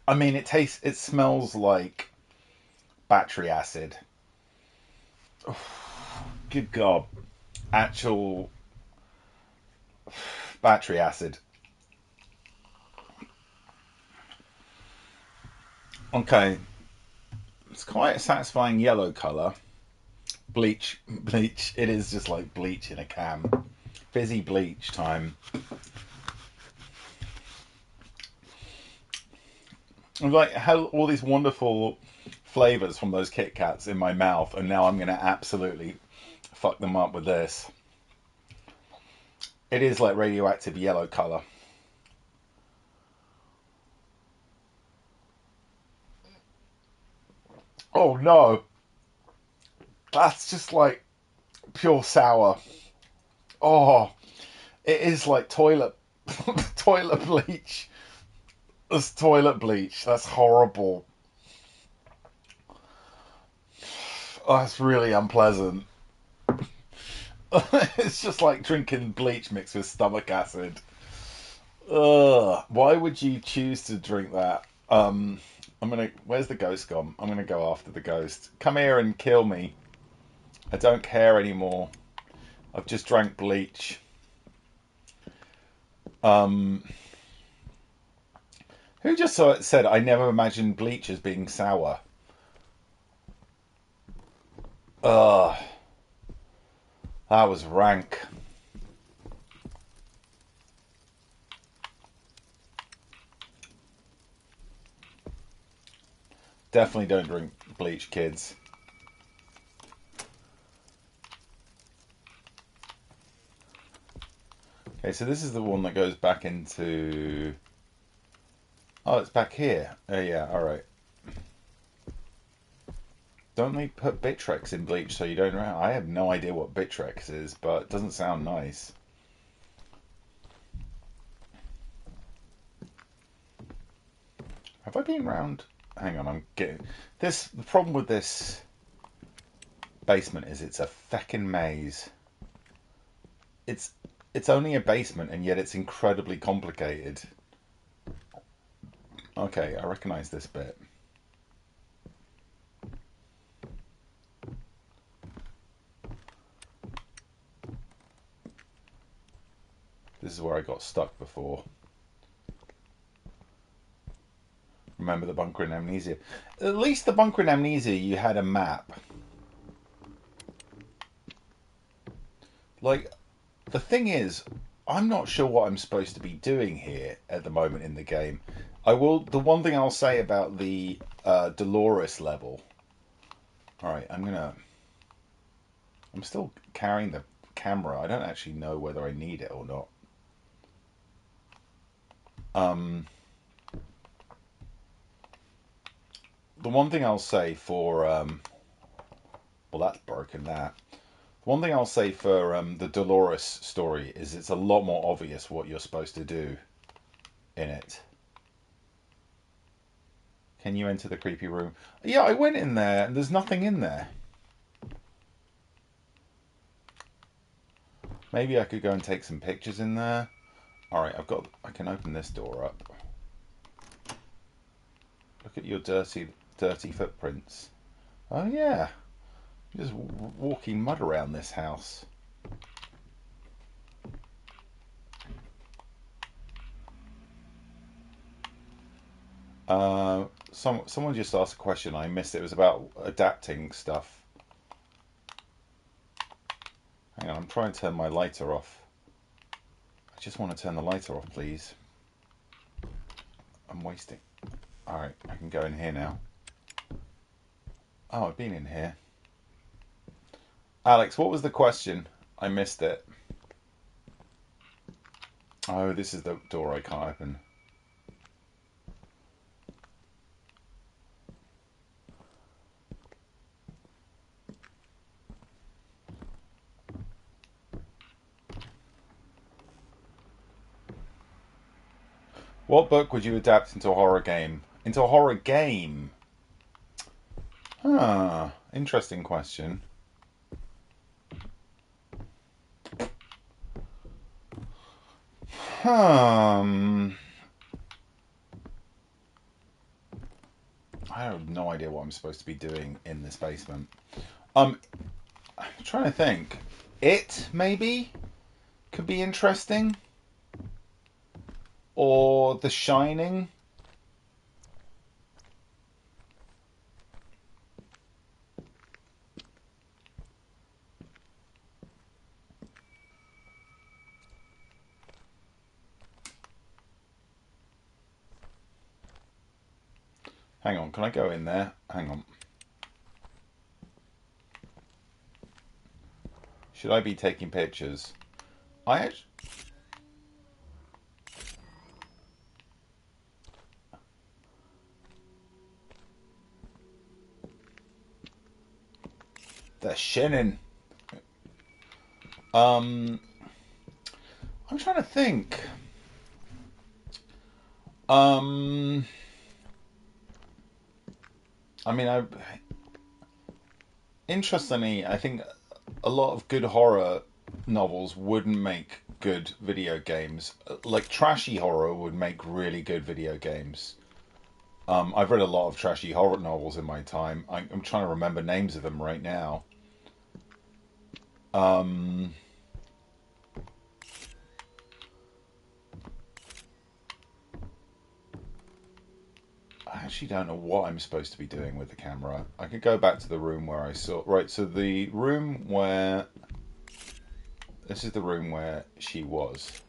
[SPEAKER 1] I mean, it smells like battery acid. Good God. Actual battery acid. Okay. It's quite a satisfying yellow colour. Bleach. It is just like bleach in a can. Fizzy bleach time. I've like had all these wonderful flavours from those Kit Kats in my mouth, and now I'm going to absolutely fuck them up with this. It is like radioactive yellow colour. Oh no. That's just like pure sour. Oh, it is like toilet bleach. It's toilet bleach. That's horrible. Oh, that's really unpleasant. It's just like drinking bleach mixed with stomach acid. Ugh. Why would you choose to drink that? Where's the ghost gone? I'm gonna go after the ghost. Come here and kill me. I don't care anymore. I've just drank bleach. Who just said I never imagined bleach as being sour? Ugh. That was rank. Definitely don't drink bleach, kids. Okay, so this is the one that goes back into... Oh, it's back here. Oh, yeah, alright. Don't they put Bitrex in bleach so you don't know? I have no idea what Bitrex is, but it doesn't sound nice. Have I been round? Hang on, I'm getting... The problem with this basement is it's a feckin' maze. It's only a basement, and yet it's incredibly complicated. Okay, I recognise this bit. This is where I got stuck before. Remember the bunker in Amnesia? At least the bunker in Amnesia, you had a map. Like, the thing is, I'm not sure what I'm supposed to be doing here at the moment in the game. The one thing I'll say about the Dolores level. Alright, I'm still carrying the camera. I don't actually know whether I need it or not. The one thing I'll say for... well, that's broken, that. One thing I'll say for the Dolores story is it's a lot more obvious what you're supposed to do in it. Can you enter the creepy room? Yeah, I went in there and there's nothing in there. Maybe I could go and take some pictures in there. Alright, I can open this door up. Look at your dirty footprints. Oh yeah, just walking mud around this house. Someone just asked a question. I missed it. It was about adapting stuff. Hang on, I'm trying to turn my lighter off. I just want to turn the lighter off, please. I'm wasting. Alright, I can go in here now. Oh, I've been in here. Alex, what was the question? I missed it. Oh, this is the door I can't open. What book would you adapt into a horror game? Into a horror game? Ah, interesting question. I have no idea what I'm supposed to be doing in this basement. I'm trying to think. It, maybe? Could be interesting. Or The Shining. Hang on, can I go in there? Hang on. Should I be taking pictures? I actually... The Shannon. I'm trying to think. I mean, interestingly, I think a lot of good horror novels wouldn't make good video games. Like trashy horror would make really good video games. I've read a lot of trashy horror novels in my time. I'm trying to remember names of them right now. I actually don't know what I'm supposed to be doing with the camera. I could go back to the room where I saw... Right, so the room where... This is the room where she was.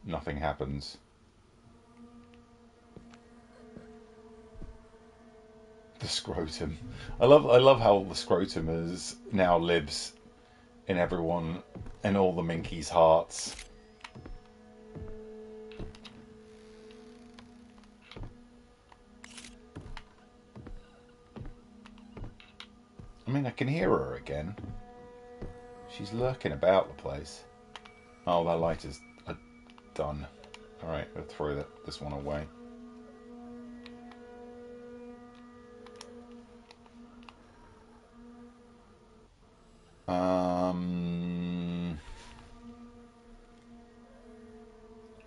[SPEAKER 1] Nothing happens. The scrotum. I love how the scrotum now lives in everyone, in all the Minkies' hearts. I mean, I can hear her again. She's lurking about the place. Oh, that light is done. Alright, we'll throw this one away.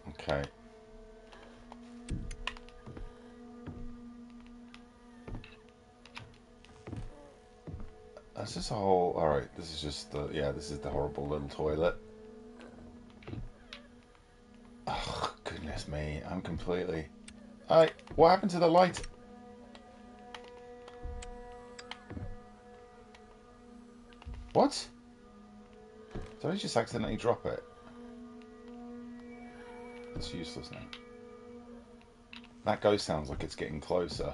[SPEAKER 1] Okay. This is all... Alright, this is just the... Yeah, this is the horrible little toilet. Oh, goodness me. I'm completely... Alright, what happened to the light? What? Did I just accidentally drop it? It's useless now. That ghost sounds like it's getting closer.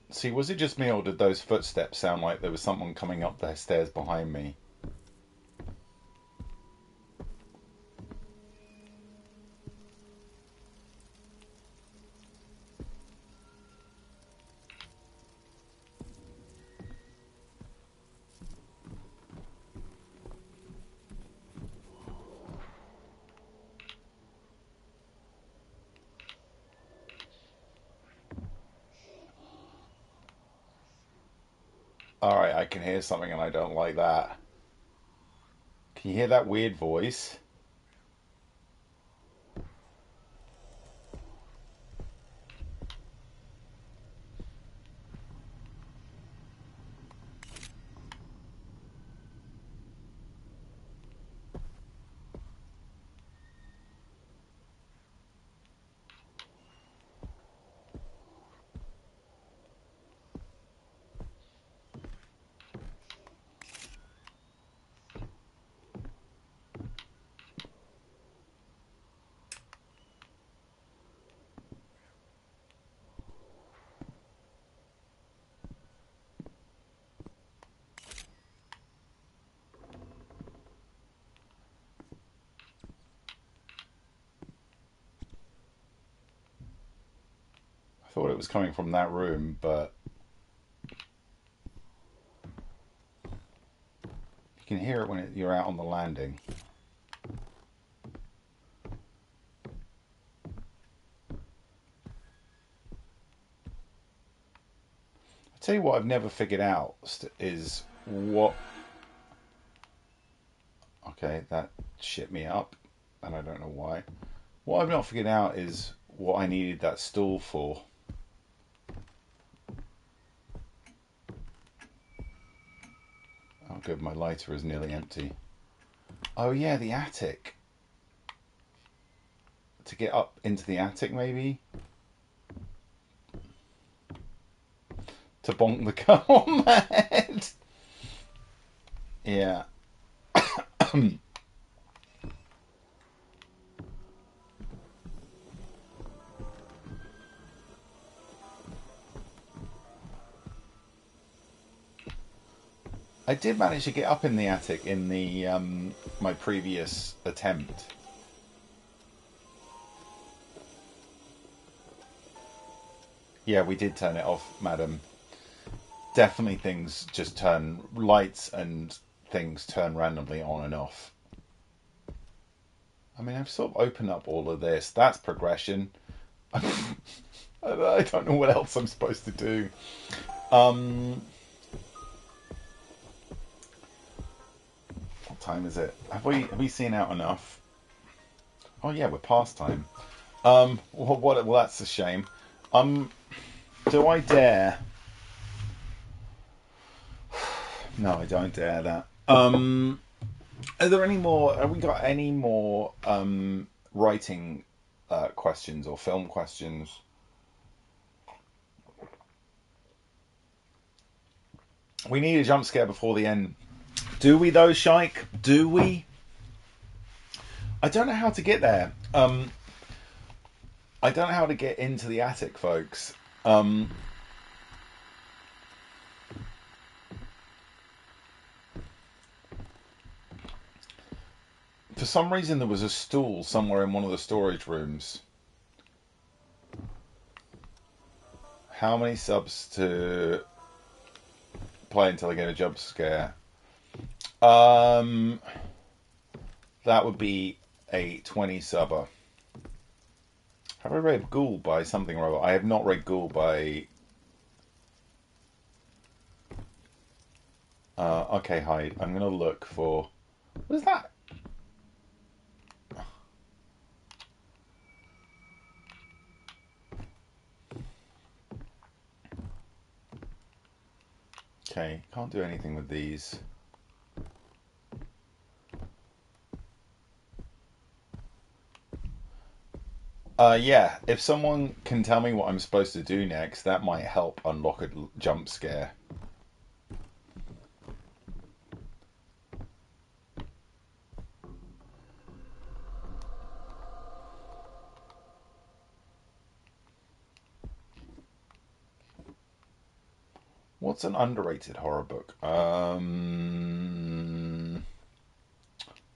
[SPEAKER 1] See, was it just me, or did those footsteps sound like there was someone coming up the stairs behind me? Alright, I can hear something and I don't like that. Can you hear that weird voice? I thought it was coming from that room, but you can hear it when you're out on the landing. I'll tell you what I've never figured out is what... Okay, that shit me up, and I don't know why. What I've not figured out is what I needed that stool for. Oh good, my lighter is nearly empty. Oh yeah, the attic. To get up into the attic, maybe? To bonk the gun on my head? Yeah. I did manage to get up in the attic in the my previous attempt. Yeah, we did turn it off, madam. Definitely things just turn, lights and things turn randomly on and off. I mean, I've sort of opened up all of this. That's progression. I don't know what else I'm supposed to do. What time is it? Have we seen out enough? Oh yeah, we're past time. Well, that's a shame. Do I dare? No, I don't dare that. Are there any more? Have we got any more writing questions or film questions? We need a jump scare before the end. Do we though, Shike? Do we? I don't know how to get there. I don't know how to get into the attic, folks. For some reason, there was a stool somewhere in one of the storage rooms. How many subs to play until I get a jump scare? That would be a 20 subber. Have I read Ghoul by something or other? I have not read Ghoul by... okay, Hyde. I'm going to look for... What is that? Okay, can't do anything with these. Yeah, if someone can tell me what I'm supposed to do next, that might help unlock a jump scare. What's an underrated horror book?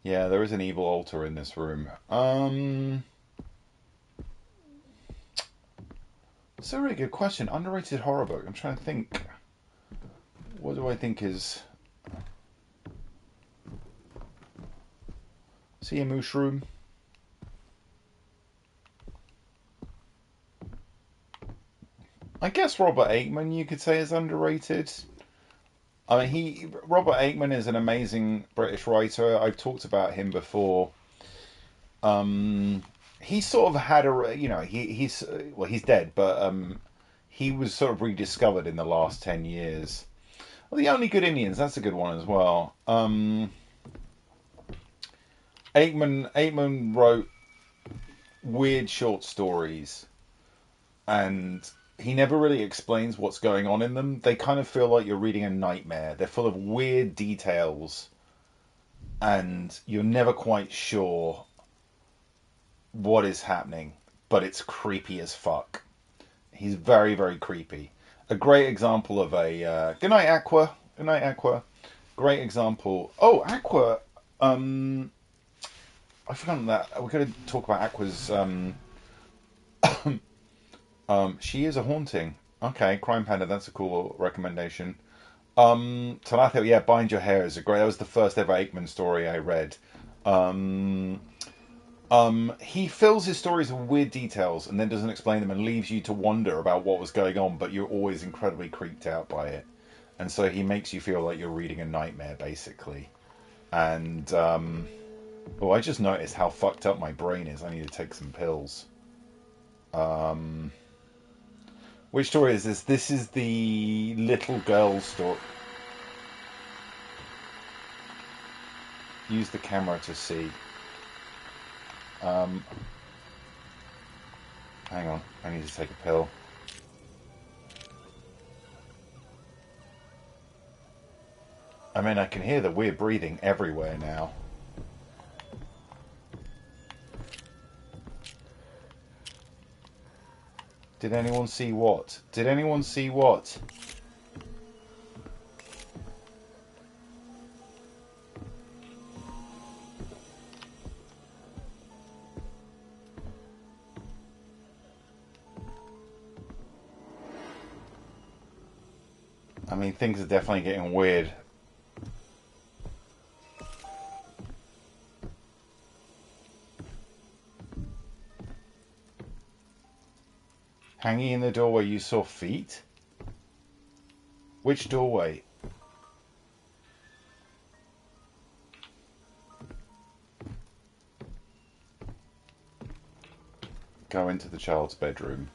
[SPEAKER 1] Yeah, there is an evil altar in this room. It's a really good question. Underrated horror book. I'm trying to think. What do I think is... See a mushroom? I guess Robert Aikman you could say is underrated. I mean, Robert Aikman is an amazing British writer. I've talked about him before. He sort of had a, he's dead, but he was sort of rediscovered in the last 10 years. Well, The Only Good Indians, that's a good one as well. Aikman wrote weird short stories, and he never really explains what's going on in them. They kind of feel like you're reading a nightmare. They're full of weird details, and you're never quite sure what is happening, but it's creepy as fuck. He's very, very creepy. A great example of a good night, Aqua. Good night, Aqua. Great example. Oh, Aqua. I forgot that we're going to talk about Aqua's. She is a haunting. Okay, Crime Panda. That's a cool recommendation. Talatho, yeah, Bind Your Hair is a great. That was the first ever Aikman story I read. He fills his stories with weird details and then doesn't explain them and leaves you to wonder about what was going on, but you're always incredibly creeped out by it. And so he makes you feel like you're reading a nightmare, basically. And, I just noticed how fucked up my brain is. I need to take some pills. Which story is this? This is the little girl story. Use the camera to see. Hang on, I need to take a pill. I mean, I can hear the weird breathing everywhere now. Did anyone see what? Did anyone see what? I mean, things are definitely getting weird. Hanging in the doorway, you saw feet? Which doorway? Go into the child's bedroom.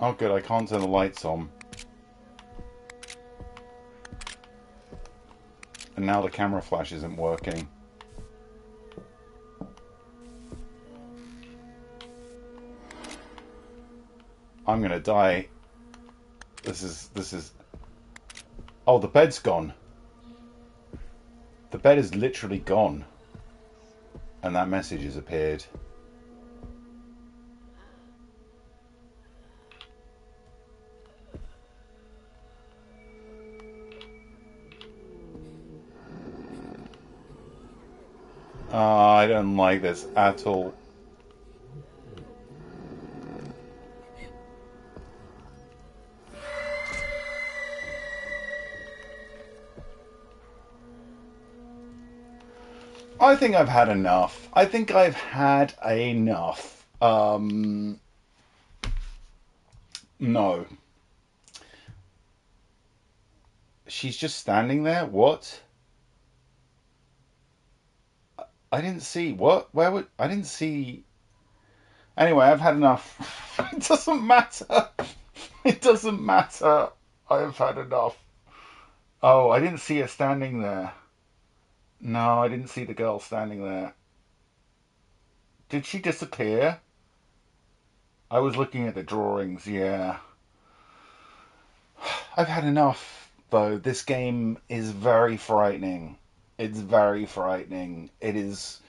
[SPEAKER 1] Oh good, I can't turn the lights on. And now the camera flash isn't working. I'm gonna die. This is... Oh, the bed's gone. The bed is literally gone. And that message has appeared. I don't like this at all. I think I've had enough. I think I've had enough. No. She's just standing there? What? I didn't see. What? Where would... I didn't see... Anyway, I've had enough. It doesn't matter. It doesn't matter. I've had enough. Oh, I didn't see her standing there. No, I didn't see the girl standing there. Did she disappear? I was looking at the drawings, yeah. I've had enough, though. This game is very frightening. It's very frightening. It is...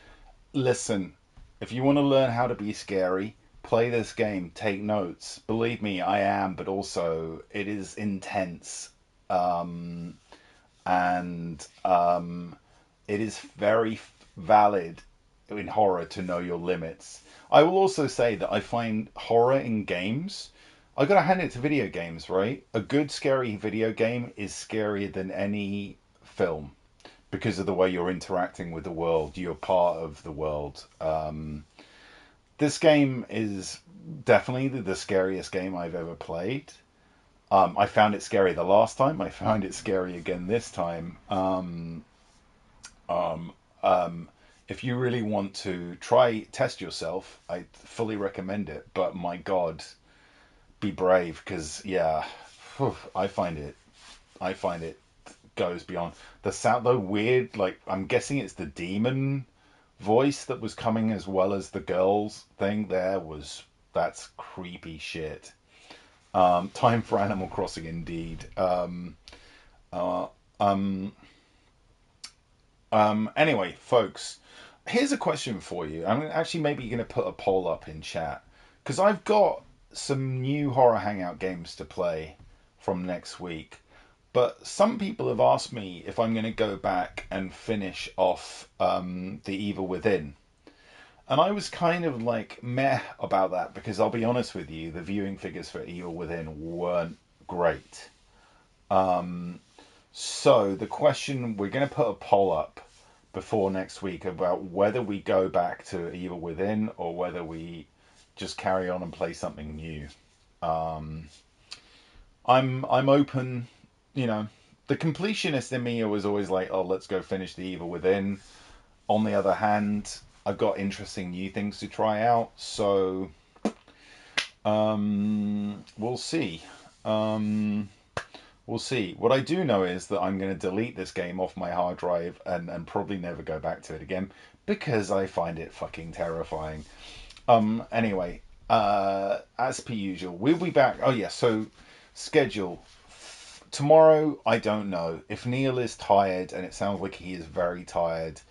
[SPEAKER 1] Listen, if you want to learn how to be scary, play this game. Take notes. Believe me, I am, but also it is intense. It is very valid in horror to know your limits. I will also say that I find horror in games, I gotta hand it to video games, right? A good scary video game is scarier than any film because of the way you're interacting with the world. You're part of the world. This game is definitely the scariest game I've ever played. I found it scary the last time. I found it scary again this time. Um, um, if you really want to test yourself, I fully recommend it. But my God, be brave, because yeah, I find it goes beyond the sound. Though weird, like I'm guessing it's the demon voice that was coming as well as the girls thing. That's creepy shit. Time for Animal Crossing indeed. Uh, um, Anyway, folks, here's a question for you. I'm actually maybe going to put a poll up in chat because I've got some new Horror Hangout games to play from next week. But some people have asked me if I'm going to go back and finish off The Evil Within. And I was kind of like meh about that because I'll be honest with you, the viewing figures for Evil Within weren't great. So the question, we're going to put a poll up before next week about whether we go back to Evil Within or whether we just carry on and play something new. Um, I'm open, you know. The completionist in me was always like, oh, let's go finish the Evil Within. On the other hand, I've got interesting new things to try out, so we'll see. We'll see. What I do know is that I'm going to delete this game off my hard drive and probably never go back to it again because I find it fucking terrifying. Anyway, as per usual, we'll be back. Oh yeah, so schedule. Tomorrow, I don't know. If Neil is tired, and it sounds like he is very tired,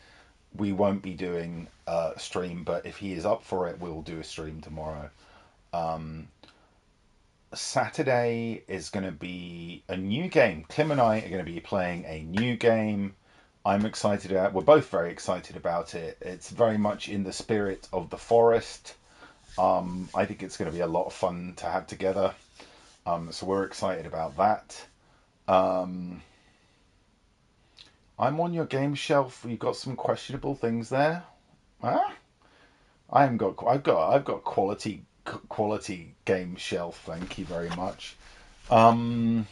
[SPEAKER 1] we won't be doing a stream, but if he is up for it, we'll do a stream tomorrow. Um, Saturday is going to be a new game. Clem and I are going to be playing a new game. I'm excited about. We're both very excited about it. It's very much in the spirit of the forest. I think it's going to be a lot of fun to have together. So we're excited about that. Um, I'm on your game shelf. You've got some questionable things there. Huh? I've got quality game shelf. Thank you very much. Um,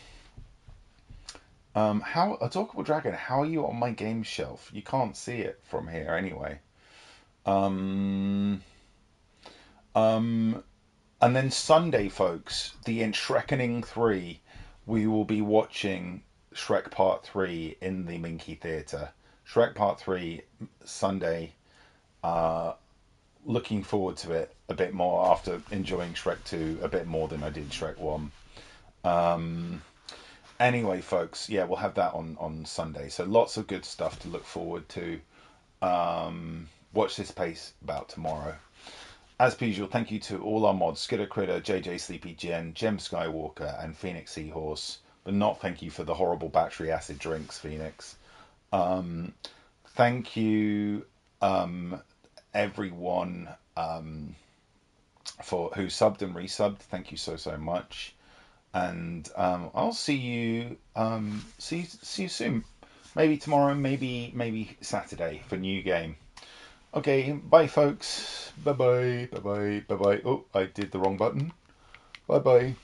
[SPEAKER 1] how a talkable dragon? How are you on my game shelf? You can't see it from here anyway. Um, um, and then Sunday, folks, the Shrekening 3. We will be watching Shrek Part 3 in the Minky Theatre. Shrek Part 3 Sunday. Uh, Looking forward to it a bit more after enjoying Shrek 2 a bit more than I did Shrek 1. Um, anyway, folks, yeah, we'll have that on Sunday. So lots of good stuff to look forward to. Watch this space about tomorrow. As per usual, thank you to all our mods, Skidder Critter, JJ Sleepy Jen, Jem Skywalker, and Phoenix Seahorse. But not thank you for the horrible battery acid drinks, Phoenix. Thank you, everyone, for who subbed and resubbed. Thank you so much. And I'll see you see you soon. Maybe tomorrow, maybe Saturday for new game. Okay, bye folks. Bye bye. Oh, I did the wrong button. Bye bye.